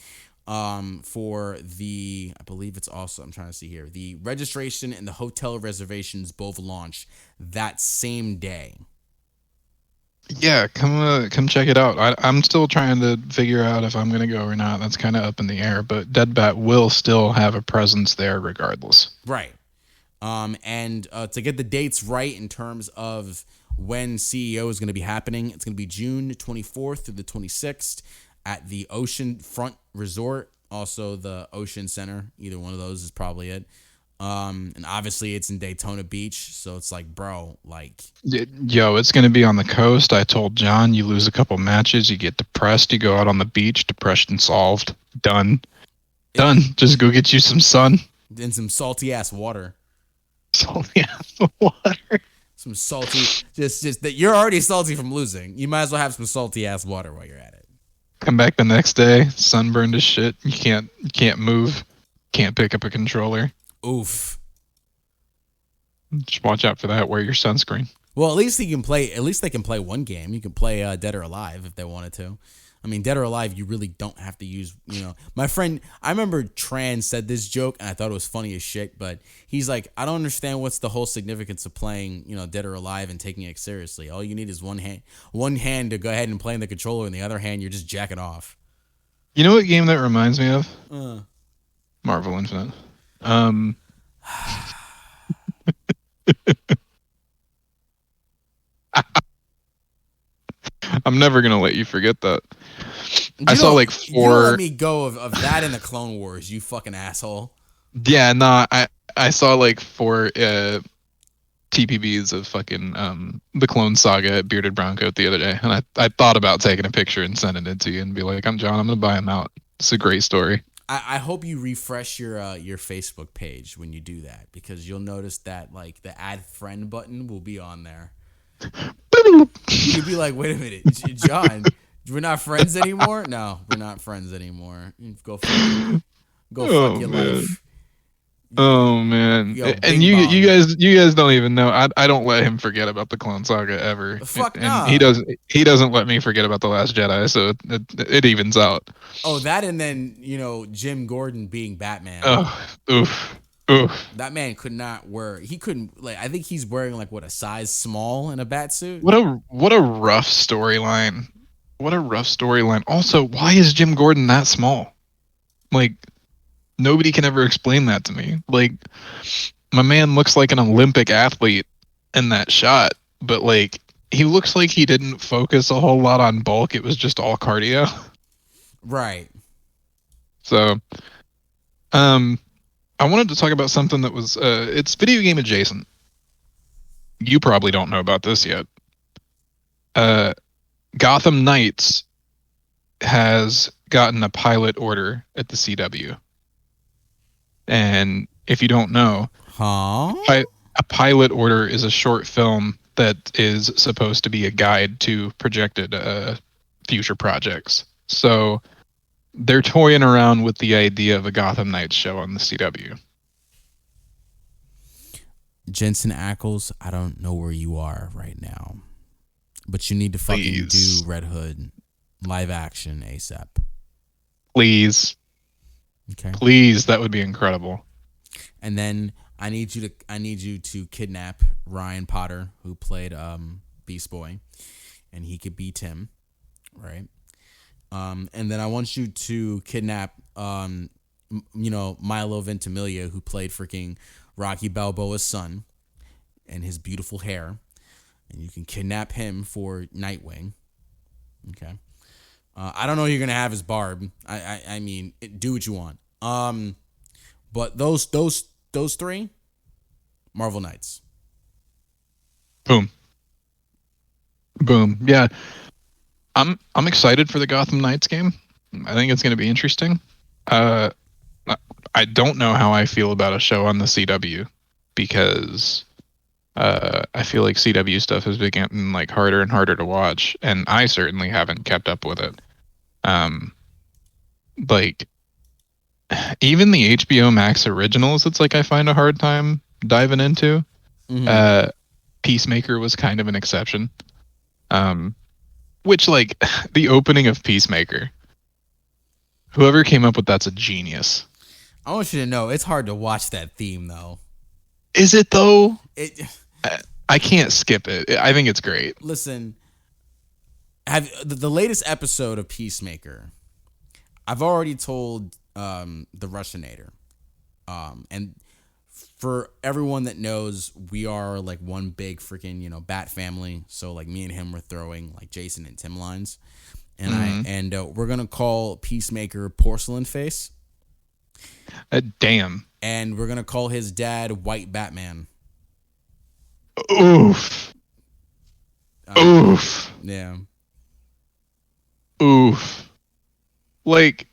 For the, I believe it's also, I'm trying to see here, the registration and the hotel reservations both launch that same day. Yeah, come check it out. I'm still trying to figure out if I'm gonna go or not. That's kind of up in the air, but Deadbat will still have a presence there regardless. Right. And to get the dates right in terms of when CEO is going to be happening, it's going to be June 24th through the 26th at the Ocean Front Resort, also the Ocean Center. Either one of those is probably it. And obviously it's in Daytona Beach, so it's like, bro, like, Yo, it's gonna be on the coast. I told John, you lose a couple matches, you get depressed, you go out on the beach, depression solved, done. Just go get you some sun. in some salty ass water. Salty ass water. Some salty, just that you're already salty from losing. You might as well have some salty ass water while you're at it. Come back the next day, sunburned as shit. You can't move, can't pick up a controller. Oof. Just watch out for that. Wear your sunscreen. Well, at least they can play one game. You can play Dead or Alive if they wanted to. I mean, Dead or Alive, you really don't have to use, my friend, I remember Tran said this joke, and I thought it was funny as shit, but he's like, I don't understand what's the whole significance of playing, Dead or Alive and taking it seriously. All you need is one hand to go ahead and play in the controller, and the other hand, you're just jacking off. You know what game that reminds me of? Marvel Infinite. I'm never gonna let you forget that. I saw like 4. You let me go of that in the Clone Wars, you fucking asshole. Yeah, no, I saw like 4 TPBs of fucking the Clone Saga at Bearded Brown Coat the other day, and I thought about taking a picture and sending it to you and be like, I'm John, I'm gonna buy them out. It's a great story. I hope you refresh your Facebook page when you do that, because you'll notice that like the add friend button will be on there. You'll be like, wait a minute, John, we're not friends anymore? No, we're not friends anymore. Go fuck your life. Oh man. Yo, and you guys don't even know. I don't let him forget about the Clone Saga ever. Fuck no. And he doesn't let me forget about The Last Jedi, so it evens out. Oh, that, and then Jim Gordon being Batman. Oh, oof. That man could not wear. He couldn't, like, I think he's wearing like a size small in a bat suit. What a rough storyline. Also, why is Jim Gordon that small? Like, nobody can ever explain that to me. Like, my man looks like an Olympic athlete in that shot, but like, he looks like he didn't focus a whole lot on bulk. It was just all cardio. Right. So, I wanted to talk about something that was, it's video game adjacent. You probably don't know about this yet. Gotham Knights has gotten a pilot order at the CW. And if you don't know, a pilot order is a short film that is supposed to be a guide to projected future projects. So they're toying around with the idea of a Gotham Knights show on the CW. Jensen Ackles, I don't know where you are right now, but you need to fucking do Red Hood live action ASAP. Please. Okay. Please, that would be incredible. And then I need you to kidnap Ryan Potter, who played Beast Boy, and he could be Tim, right? And then I want you to kidnap Milo Ventimiglia, who played freaking Rocky Balboa's son, and his beautiful hair, and you can kidnap him for Nightwing. Okay. I don't know who you're gonna have as Barb. I mean, do what you want. But those 3, Marvel Knights. Boom. Yeah, I'm excited for the Gotham Knights game. I think it's going to be interesting. I don't know how I feel about a show on the CW, because I feel like CW stuff has been getting like harder and harder to watch, and I certainly haven't kept up with it. Um, like even the HBO Max originals, it's like I find a hard time diving into. Mm-hmm. Uh, Peacemaker was kind of an exception. Um, which like the opening of Peacemaker, whoever came up with that's a genius. I want you to know it's hard to watch that theme though. Is it though? It I can't skip it. I think it's great. listen, have the latest episode of Peacemaker. I've already told the Russianator, and for everyone that knows, we are like one big freaking Bat family. So like me and him were throwing like Jason and Tim lines, and we're gonna call Peacemaker Porcelain Face, Damn. and we're gonna call his dad White Batman. Oof. Oof. Yeah. Oof. Like,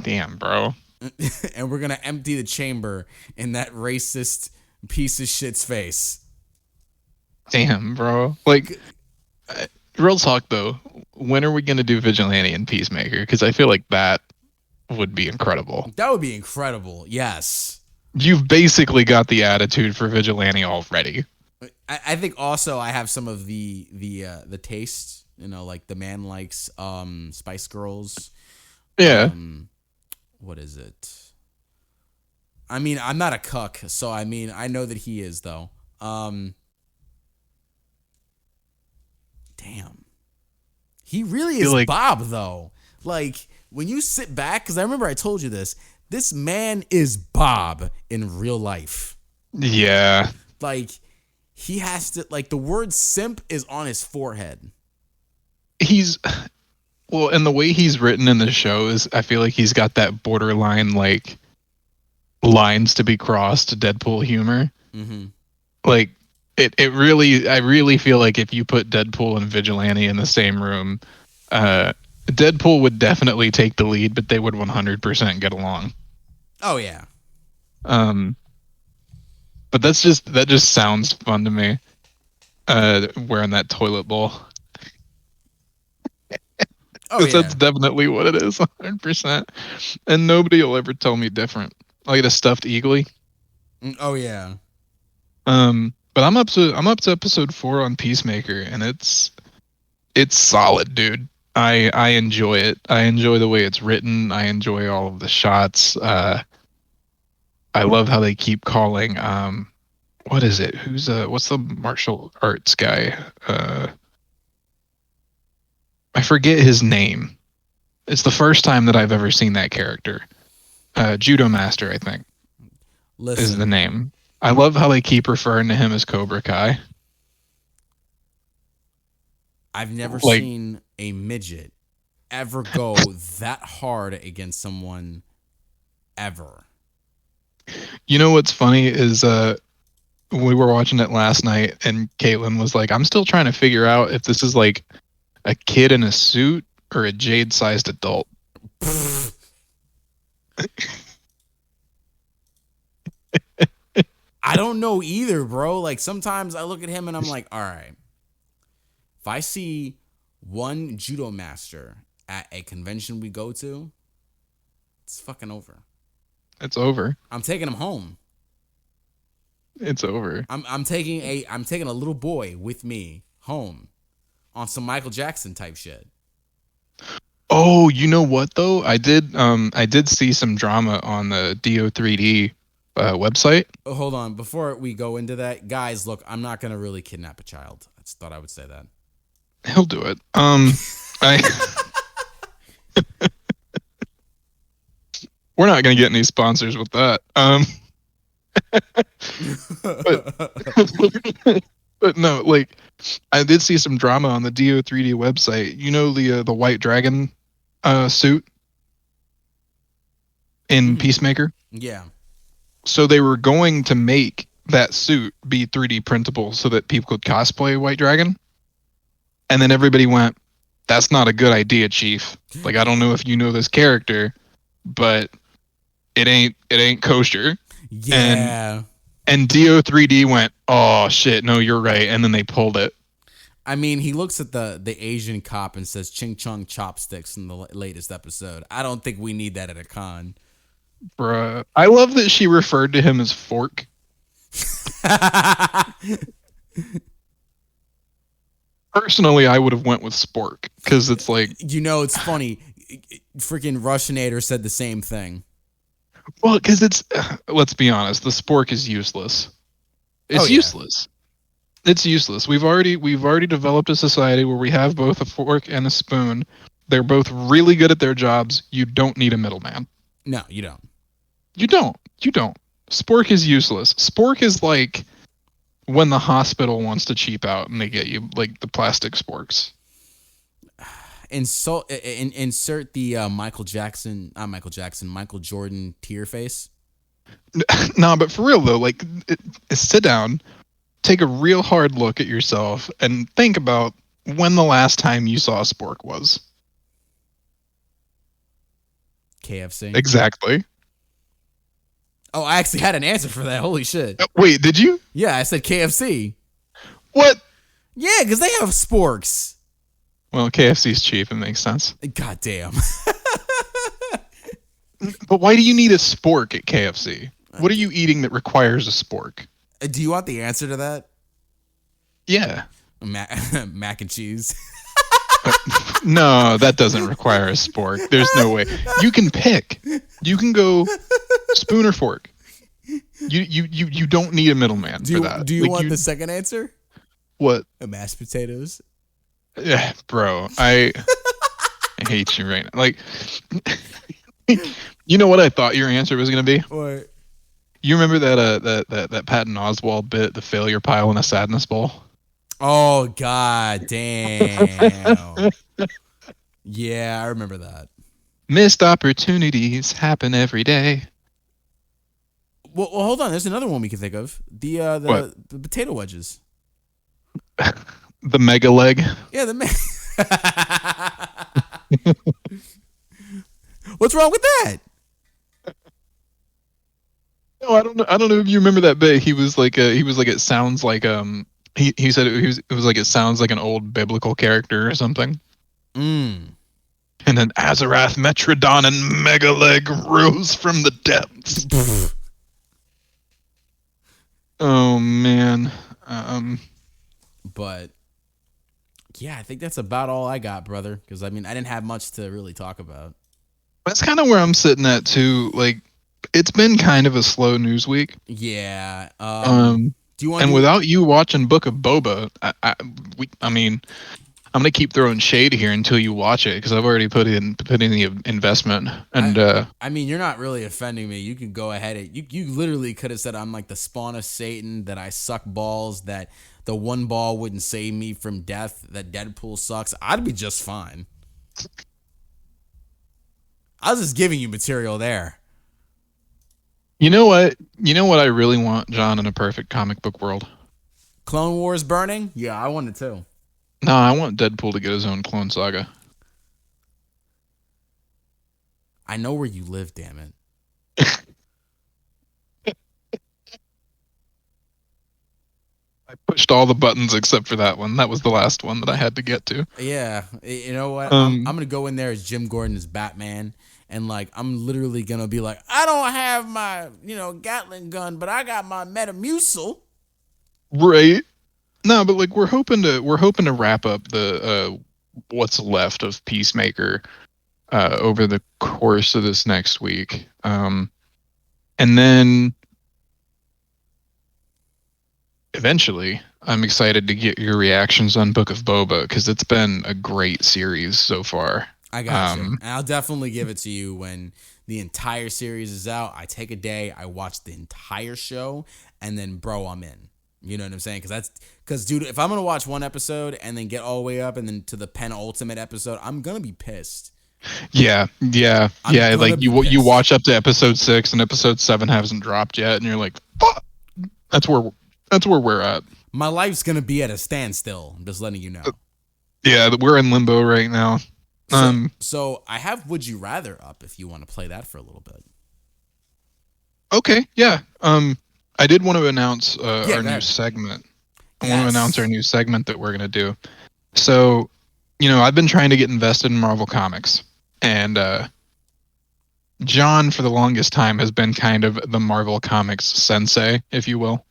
damn, bro. And we're gonna empty the chamber in that racist piece of shit's face. Damn, bro. Like, real talk though. When are we gonna do Vigilante and Peacemaker? Because I feel like that would be incredible. That would be incredible. Yes. You've basically got the attitude for Vigilante already. I think also I have some of the taste. Like the man likes Spice Girls. Yeah. What is it? I mean, I'm not a cuck, so I mean, I know that he is though. Damn. He really is like Bob though. Like when you sit back, because I remember I told you this. This man is Bob in real life. Yeah. Like he has to like the word simp is on his forehead. He's well, and the way he's written in the show is I feel like he's got that borderline like lines to be crossed Deadpool humor. Mm-hmm. Like it really I really feel like if you put Deadpool and Vigilante in the same room, Deadpool would definitely take the lead, but they would 100% get along. Oh yeah. But that just sounds fun to me. Wearing that toilet bowl. Oh yeah. That's definitely what it is, 100%. And nobody will ever tell me different. Like the stuffed eagly. Oh yeah. But I'm up to episode 4 on Peacemaker, and it's solid, dude. I enjoy it. I enjoy the way it's written. I enjoy all of the shots. I love how they keep calling what is it? What's the martial arts guy? I forget his name. It's the first time that I've ever seen that character. Judo Master, I think, is the name. I love how they keep referring to him as Cobra Kai. I've never seen a midget ever go that hard against someone ever. You know what's funny is we were watching it last night and Caitlin was like, I'm still trying to figure out if this is like a kid in a suit or a jade-sized adult. I don't know either, bro. Like sometimes I look at him and I'm like, all right, if I see one judo master at a convention we go to, it's fucking over. It's over. I'm taking him home. It's over. I'm taking a little boy with me home on some Michael Jackson type shit. Oh, you know what though? I did see some drama on the DO3D website. Oh, hold on, before we go into that, guys, look, I'm not gonna really kidnap a child. I just thought I would say that. He'll do it. We're not gonna get any sponsors with that. But no, like I did see some drama on the DO3D website. You know the White Dragon suit in Peacemaker? Yeah. So they were going to make that suit be 3D printable so that people could cosplay White Dragon. And then everybody went, that's not a good idea, Chief. Like, I don't know if you know this character, but it ain't kosher. Yeah. And DO3D went, oh shit, no, you're right, and then they pulled it. I mean, he looks at the Asian cop and says "Ching Chong chopsticks" in the latest episode. I don't think we need that at a con. Bruh. I love that she referred to him as Fork. Personally, I would have went with Spork because it's like, It's funny. Freaking Russianator said the same thing. well, because it's let's be honest, the Spork is useless. It's useless. It's useless. We've already developed a society where we have both a fork and a spoon. They're both really good at their jobs. You don't need a middleman. No, you don't. You don't. You don't. Spork is useless. Spork is like when the hospital wants to cheap out and they get you like the plastic sporks. Insert the Michael Jordan tear face. No, but for real though, like sit down, take a real hard look at yourself, and think about when the last time you saw a spork was. KFC. Exactly. Oh, I actually had an answer for that. Holy shit. Wait, did you? Yeah, I said KFC. What? Yeah, because they have sporks. Well, KFC's cheap. It makes sense. God damn. But why do you need a spork at KFC? What are you eating that requires a spork? Do you want the answer to that? Yeah. Mac and cheese. No, that doesn't require a spork. There's no way. You can pick. You can go spoon or fork. You don't need a middleman for that. Do you want the second answer? What? Mashed potatoes. Yeah, bro. I hate you right now. Like, you know what I thought your answer was gonna be? What? You remember that Patton Oswalt bit, the failure pile in a sadness bowl? Oh god damn. Yeah, I remember that. Missed opportunities happen every day. Well, hold on. There's another one we can think of. The potato wedges. The mega leg. Yeah, What's wrong with that? No, I don't know. I don't know if you remember that bit. He was like, it sounds like he said it was like it sounds like an old biblical character or something. And then Azarath, Metrodon, and Megaleg rose from the depths. Oh man. But yeah, I think that's about all I got, brother. Because I mean, I didn't have much to really talk about. That's kind of where I'm sitting at too. Like, it's been kind of a slow news week. Yeah. Do you want? And without you watching Book of Boba, I mean, I'm gonna keep throwing shade here until you watch it because I've already put in the investment. And I mean, you're not really offending me. You can go ahead. You literally could have said I'm like the spawn of Satan, that I suck balls, that the one ball wouldn't save me from death, that Deadpool sucks. I'd be just fine. I was just giving you material there. You know what? You know what I really want, John, in a perfect comic book world? Clone Wars burning? Yeah, I want it too. No, I want Deadpool to get his own Clone Saga. I know where you live, damn it. I pushed all the buttons except for that one. That was the last one that I had to get to. Yeah, you know what? I'm gonna go in there as Jim Gordon as Batman, and like I'm literally gonna be like, I don't have my Gatling gun, but I got my Metamucil. Right. No, but like we're hoping to wrap up the what's left of Peacemaker over the course of this next week, and then eventually I'm excited to get your reactions on Book of Boba because it's been a great series so far. I got you. And I'll definitely give it to you when the entire series is out. I take a day, I watch the entire show, and then bro, I'm in. You know what I'm saying? Because dude, if I'm gonna watch one episode and then get all the way up and then to the penultimate episode, I'm gonna be pissed. Yeah. Like you watch up to episode 6 and episode 7 hasn't dropped yet, and you're like, fuck. That's where we're at. My life's gonna be at a standstill. I'm just letting you know. Yeah, we're in limbo right now. So I have Would You Rather up if you want to play that for a little bit. Okay, yeah. I did want to announce Yeah, our go new ahead. segment. I want to announce our Yes. new segment that we're going to do. So, I've been trying to get invested in Marvel Comics, and John, for the longest time, has been kind of the Marvel Comics sensei, if you will.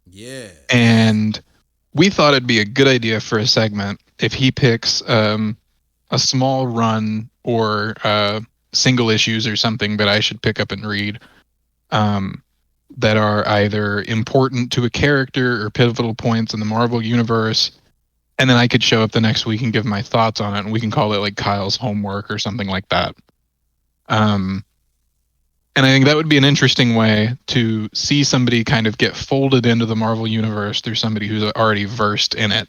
Yes. And we thought it'd be a good idea for a segment if he picks a small run or single issues or something that I should pick up and read, um, that are either important to a character or pivotal points in the Marvel universe. And then I could show up the next week and give my thoughts on it, and we can call it like Kyle's homework or something like that. Um, and I think that would be an interesting way to see somebody kind of get folded into the Marvel universe through somebody who's already versed in it.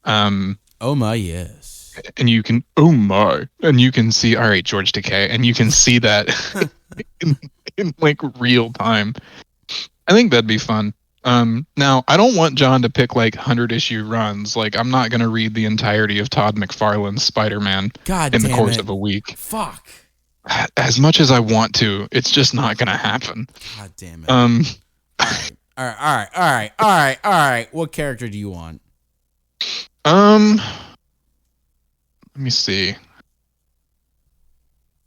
Um, Oh my yes. and you can, oh my, and you can see, all right, George Takei, and you can see that in, in like real time. I think that'd be fun. Now I don't want John to pick like 100 issue runs. Like I'm not gonna read the entirety of Todd McFarlane's Spider-Man God in the damn course it. of a week. Fuck. As much as I want to, it's just not gonna happen. God damn it. Um, All right. All right. All right. All right. All right. All right. What character do you want? um, let me see.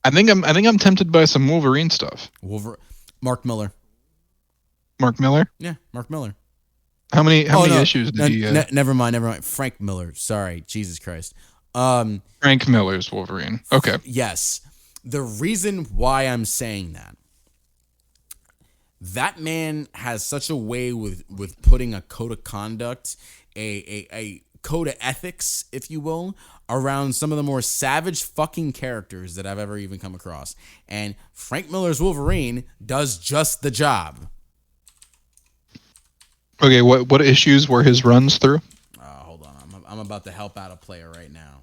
I think I'm tempted by some Wolverine stuff. Mark Miller. Mark Miller. Yeah, Mark Miller. How many No, issues did he? never mind, never mind. Frank Miller. Sorry, Jesus Christ. Um, Frank Miller's Wolverine. Okay. yes. The reason why I'm saying that man has such a way with putting a code of conduct, a code of ethics, if you will, around some of the more savage fucking characters that I've ever even come across. And Frank Miller's Wolverine does just the job. Okay. What issues were his runs through? Hold on, I'm about to help out a player right now.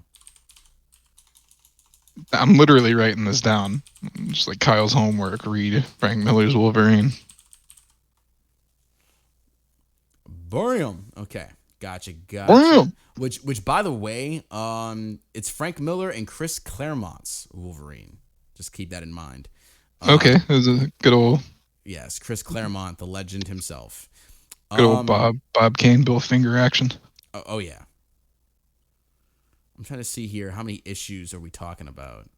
I'm literally writing this down. Just like Kyle's homework. Read Frank Miller's Wolverine. Barium. Okay. Gotcha. Wow. Which by the way, it's Frank Miller and Chris Claremont's Wolverine. Just keep that in mind. Okay, it was a Yes, Chris Claremont, the legend himself. good old Bob Kane, Bill Finger action. Oh yeah. I'm trying to see here how many issues are we talking about.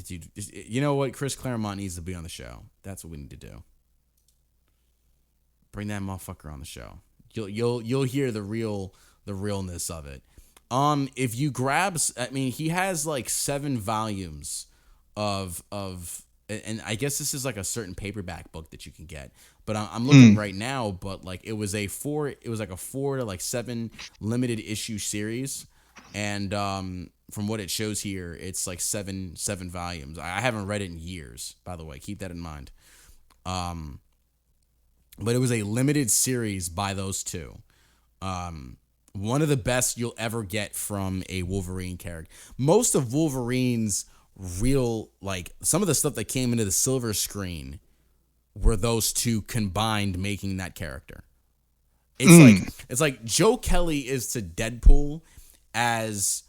Dude, you know what? Chris Claremont needs to be on the show. That's what we need to do. Bring that motherfucker on the show. You'll hear the realness of it. If you grab, I mean, he has like 7 volumes of, and I guess this is like a certain paperback book that you can get. But I'm looking right now, but like it was like a 4 to like 7 limited issue series, and from what it shows here, it's like seven volumes. I haven't read it in years, by the way. Keep that in mind. But it was a limited series by those two. One of the best you'll ever get from a Wolverine character. Most of Wolverine's real, like some of the stuff that came into the silver screen were those two combined making that character. It's like Joe Kelly is to Deadpool as,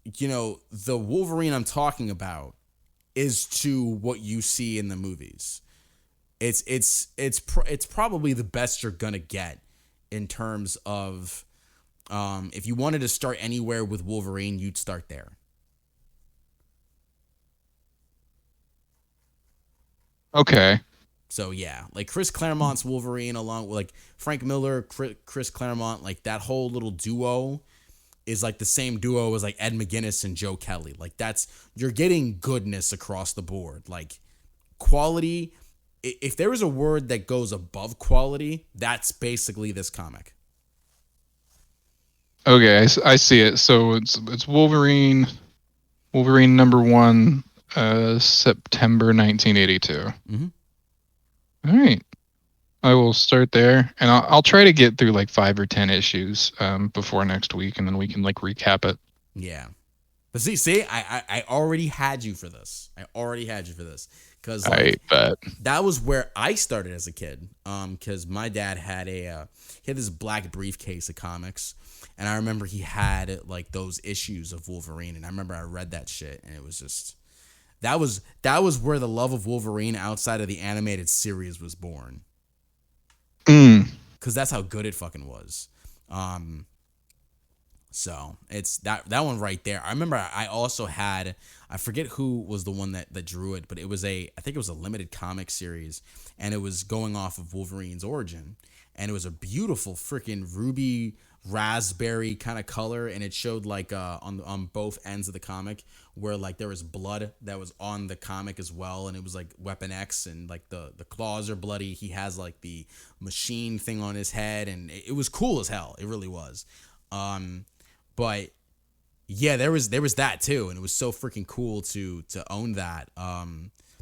the Wolverine I'm talking about is to what you see in the movies. It's probably the best you're gonna get in terms of, if you wanted to start anywhere with Wolverine, you'd start there. Okay. So yeah, like Chris Claremont's Wolverine, along with like Frank Miller, Chris Claremont, like that whole little duo is like the same duo as like Ed McGuinness and Joe Kelly. Like you're getting goodness across the board. Like quality. If there is a word that goes above quality, that's basically this comic. Okay, I see it. So it's Wolverine number 1, September 1982. Mm-hmm. All right. I will start there, and I'll try to get through like 5 or 10 issues before next week, and then we can like recap it. Yeah. But see, I already had you for this. Because I like bet. that was where I started as a kid. Because my dad had he had this black briefcase of comics, and I remember he had like those issues of Wolverine, and I remember I read that shit, and it was just That was where the love of Wolverine outside of the animated series was born. Mm. Because that's how good it fucking was. So it's that one right there. I remember I also had, I forget who was the one that drew it, but I think it was a limited comic series, and it was going off of Wolverine's origin, and it was a beautiful freaking ruby raspberry kind of color, and it showed like on both ends of the comic where like there was blood that was on the comic as well, and it was like Weapon X, and like the claws are bloody. He has like the machine thing on his head, and it was cool as hell. It really was. But yeah, there was that too, and it was so freaking cool to own that. I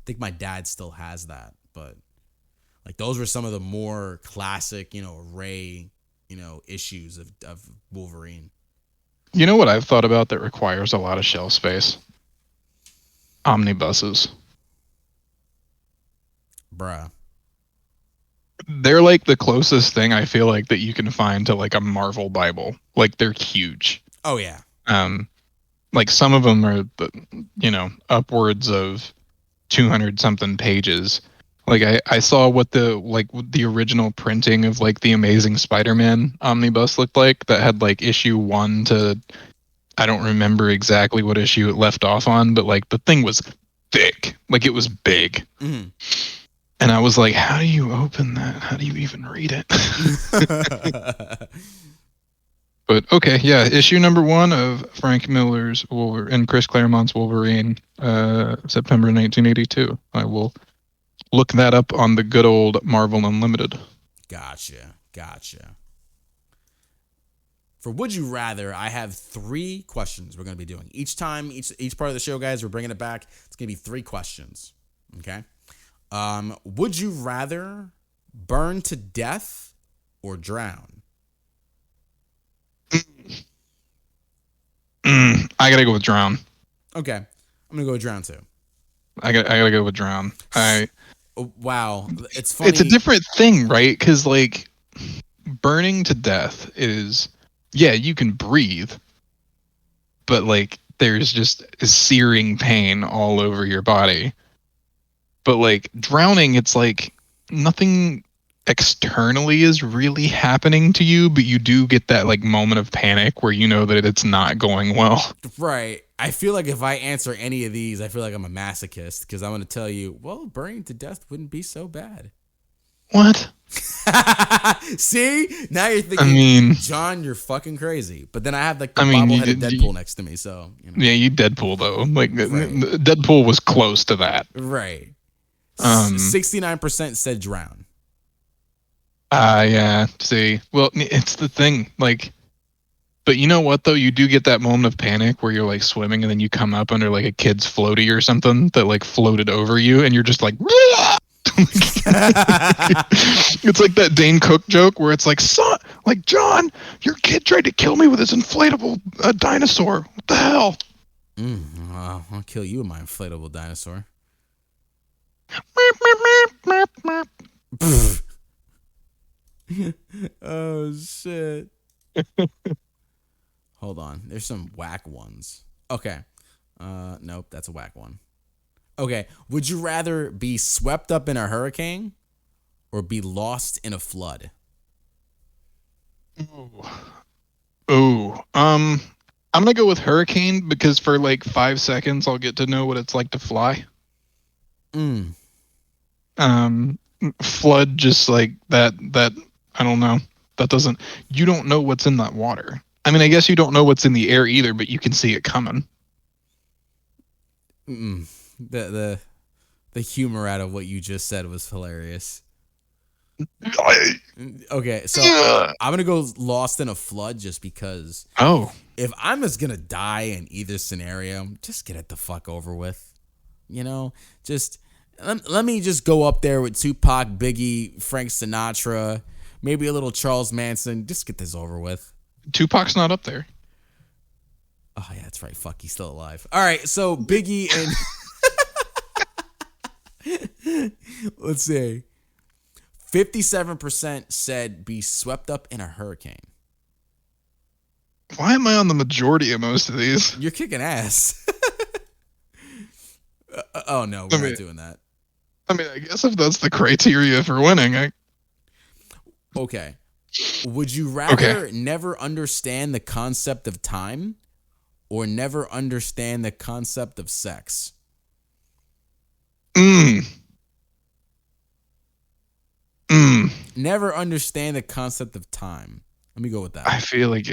think my dad still has that, but like those were some of the more classic, array, issues of Wolverine. You know what I've thought about that requires a lot of shelf space? Omnibuses. Bruh. They're like the closest thing I feel like that you can find to like a Marvel Bible. Like they're huge. Oh yeah. Like some of them are, upwards of 200 something pages. Like I saw what the original printing of like the Amazing Spider-Man omnibus looked like, that had like issue 1 to, I don't remember exactly what issue it left off on, but like the thing was thick. Like it was big. Mm-hmm. And I was like, how do you open that? How do you even read it? But okay, yeah, issue number 1 of Frank Miller's Wolverine and Chris Claremont's Wolverine, September 1982. I will look that up on the good old Marvel Unlimited. Gotcha. For Would You Rather, I have 3 questions we're going to be doing. Each time, each part of the show, guys, we're bringing it back. It's going to be 3 questions. Okay? Would you rather burn to death or drown? I gotta go with drown. Okay. I'm going to go with drown too. I gotta go with drown. Oh, wow. It's funny. It's a different thing, right? Because like burning to death is, yeah, you can breathe, but like there's just a searing pain all over your body. But like drowning, it's like nothing externally is really happening to you, but you do get that like moment of panic where you know that it's not going well. Right. I feel like if I answer any of these, I feel like I'm a masochist, because I'm going to tell you, well, burning to death wouldn't be so bad. What? See? Now you're thinking, I mean, John, you're fucking crazy. But then I have like the you bobbleheaded Deadpool next to me, so. Yeah, you Deadpool though. Like Right. Deadpool was close to that. Right. 69% said drown. Yeah. See, well, it's the thing. Like, but you know what though? You do get that moment of panic where you're like swimming and then you come up under like a kid's floaty or something that like floated over you, and you're just like. It's like that Dane Cook joke where it's like, son, like John, your kid tried to kill me with his inflatable dinosaur. What the hell? I'll kill you with my inflatable dinosaur. Oh shit. Hold on. There's some whack ones. Okay. Nope, that's a whack one. Okay. Would you rather be swept up in a hurricane or be lost in a flood? Ooh. I'm gonna go with hurricane because for like 5 seconds I'll get to know what it's like to fly. Flood, just like that I don't know. That doesn't, you don't know what's in that water. I mean, I guess you don't know what's in the air either, but you can see it coming. The humor out of what you just said was hilarious. Okay, so I'm gonna go lost in a flood just because. Oh, if I'm just gonna die in either scenario, just get it the fuck over with. Just let me just go up there with Tupac, Biggie, Frank Sinatra, maybe a little Charles Manson. Just get this over with. Tupac's not up there. Oh yeah, that's right. Fuck, he's still alive. All right, so Biggie and let's see. 57% said be swept up in a hurricane. Why am I on the majority of most of these? You're kicking ass. Oh no, we're not doing that. I mean, I guess if that's the criteria for winning, Okay. Would you Okay. rather never understand the concept of time or never understand the concept of sex? Mm. Never understand the concept of time. Let me go with that. I feel like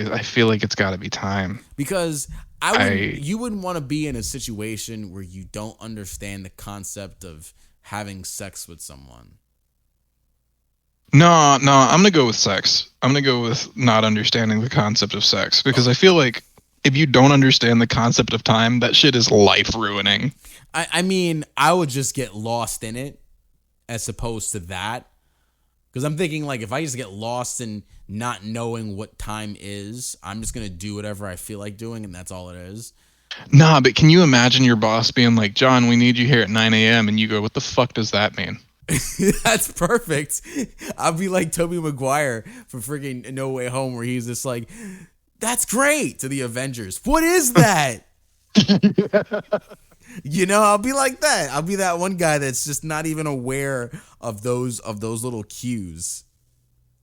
it's got to be time. Because you wouldn't want to be in a situation where you don't understand the concept of having sex with someone. No, I'm gonna go with sex. I'm gonna go with not understanding the concept of sex because I feel like if you don't understand the concept of time, that shit is life ruining. I mean, I would just get lost in it as opposed to that. Because I'm thinking, like, if I just get lost in not knowing what time is, I'm just going to do whatever I feel like doing, and that's all it is. Nah, but can you imagine your boss being like, John, we need you here at 9 a.m. and you go, what the fuck does that mean? That's perfect. I'll be like Tobey Maguire from freaking No Way Home, where he's just like, that's great, to the Avengers. What is that? You know, I'll be like that. I'll be that one guy that's just not even aware of those little cues.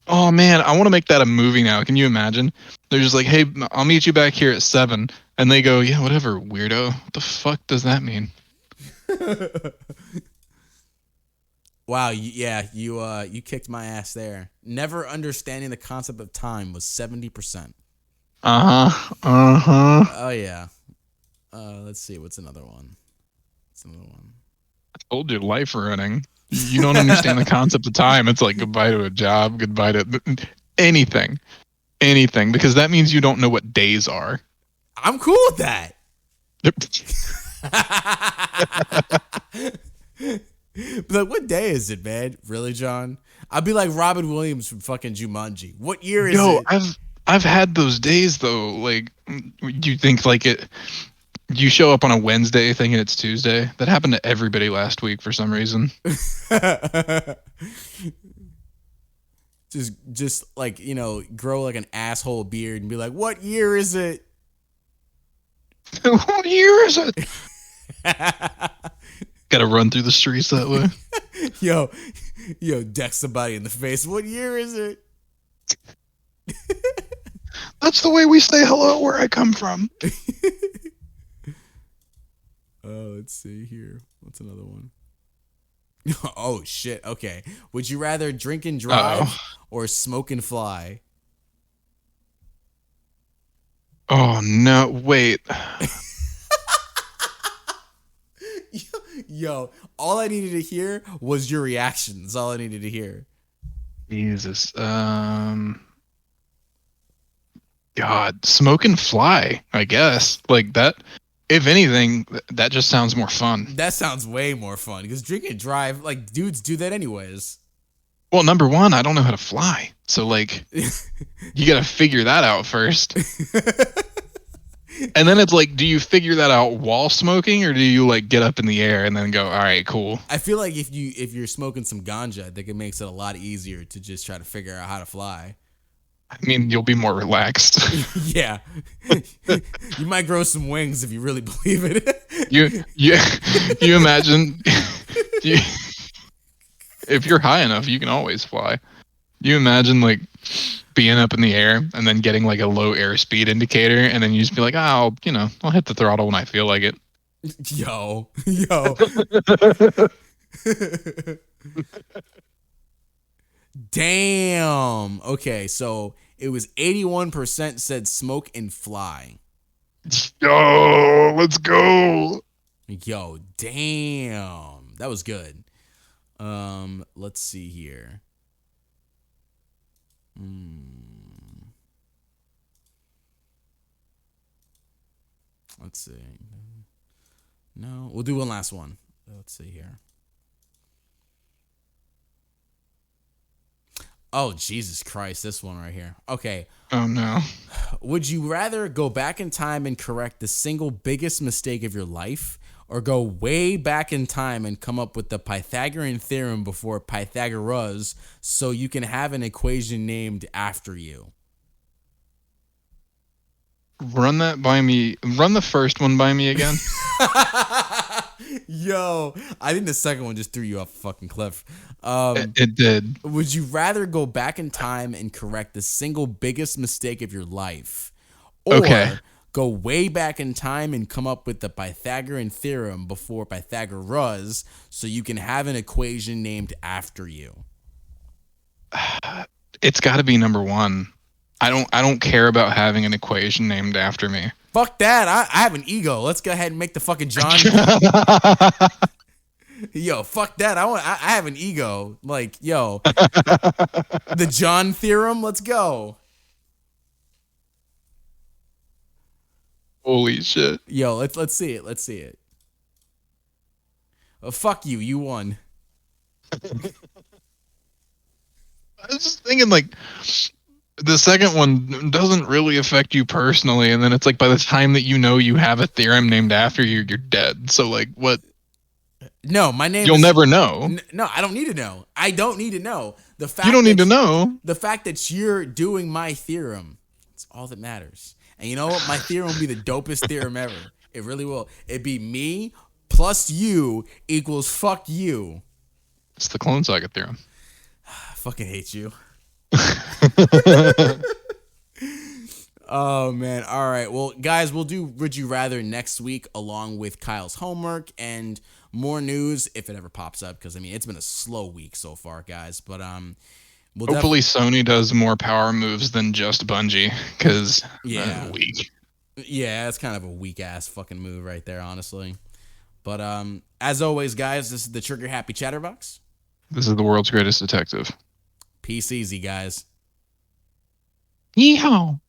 Oh man, I want to make that a movie now. Can you imagine? They're just like, hey, I'll meet you back here at 7. And they go, yeah, whatever, weirdo. What the fuck does that mean? Wow, you kicked my ass there. Never understanding the concept of time was 70%. Oh yeah. Let's see. What's another one? I told you, life ruining. You don't understand the concept of time. It's like goodbye to a job, goodbye to anything, because that means you don't know what days are. I'm cool with that. But what day is it, man? Really, John? I'd be like Robin Williams from fucking Jumanji. What year is it? I've had those days though. Like, you think like it. You show up on a Wednesday thinking it's Tuesday. That happened to everybody last week for some reason. just like, you know, grow like an asshole beard and be like, what year is it? What year is it? Gotta run through the streets that way. Yo, deck somebody in the face. What year is it? That's the way we say hello where I come from. Let's see here. What's another one? Oh shit. Okay. Would you rather drink and drive or smoke and fly? Oh no! Wait. Yo, all I needed to hear was your reaction. That's all I needed to hear. Jesus. God, smoke and fly. I guess like that. If anything, that just sounds more fun. That sounds way more fun because drink and drive, like, dudes do that anyways. Well, number one, I don't know how to fly. So, like, you got to figure that out first. And then it's like, do you figure that out while smoking or do you, like, get up in the air and then go, all right, cool? I feel like if you're smoking some ganja, I think it makes it a lot easier to just try to figure out how to fly. I mean, you'll be more relaxed. Yeah. You might grow some wings if you really believe it. You imagine if you're high enough, you can always fly. You imagine like being up in the air and then getting like a low airspeed indicator and then you just be like, I'll hit the throttle when I feel like it. Yo. Damn. Okay, so it was 81% said smoke and fly. Yo, let's go. Yo, damn. That was good. Let's see here. Let's see. No, we'll do one last one. Let's see here. Oh, Jesus Christ, this one right here. Okay. Oh, no. Would you rather go back in time and correct the single biggest mistake of your life or go way back in time and come up with the Pythagorean theorem before Pythagoras so you can have an equation named after you? Run that by me. Run the first one by me again. Yo, I think the second one just threw you off a fucking cliff. It did. Would you rather go back in time and correct the single biggest mistake of your life, Okay. or go way back in time and come up with the Pythagorean theorem before Pythagoras, so you can have an equation named after you? It's got to be number one. I don't care about having an equation named after me. Fuck that. I have an ego. Let's go ahead and make the fucking John. Yo, fuck that. I have an ego. Like, yo, the John theorem. Let's go. Holy shit. Yo, let's see it. Let's see it. Fuck you. You won. I was just thinking, like, the second one doesn't really affect you personally, and then it's like by the time that you know you have a theorem named after you, you're dead. So, like, what? No, my name. You'll never know. No, I don't need to know. I don't need to know. The fact You don't need to know. The fact that you're doing my theorem, it's all that matters. And you know what? My theorem will be the dopest theorem ever. It really will. It'd be me plus you equals fuck you. It's the clone saga theorem. I fucking hate you. Oh man. All right. Well, guys, we'll do Would You Rather next week along with Kyle's homework and more news if it ever pops up, because I mean it's been a slow week so far, guys. But we'll hopefully Sony does more power moves than just Bungie, because weak. Yeah, it's kind of a weak ass fucking move right there, honestly. But as always, guys, this is the Trigger Happy Chatterbox. This is the world's greatest detective. Peace easy, guys. Yeehaw.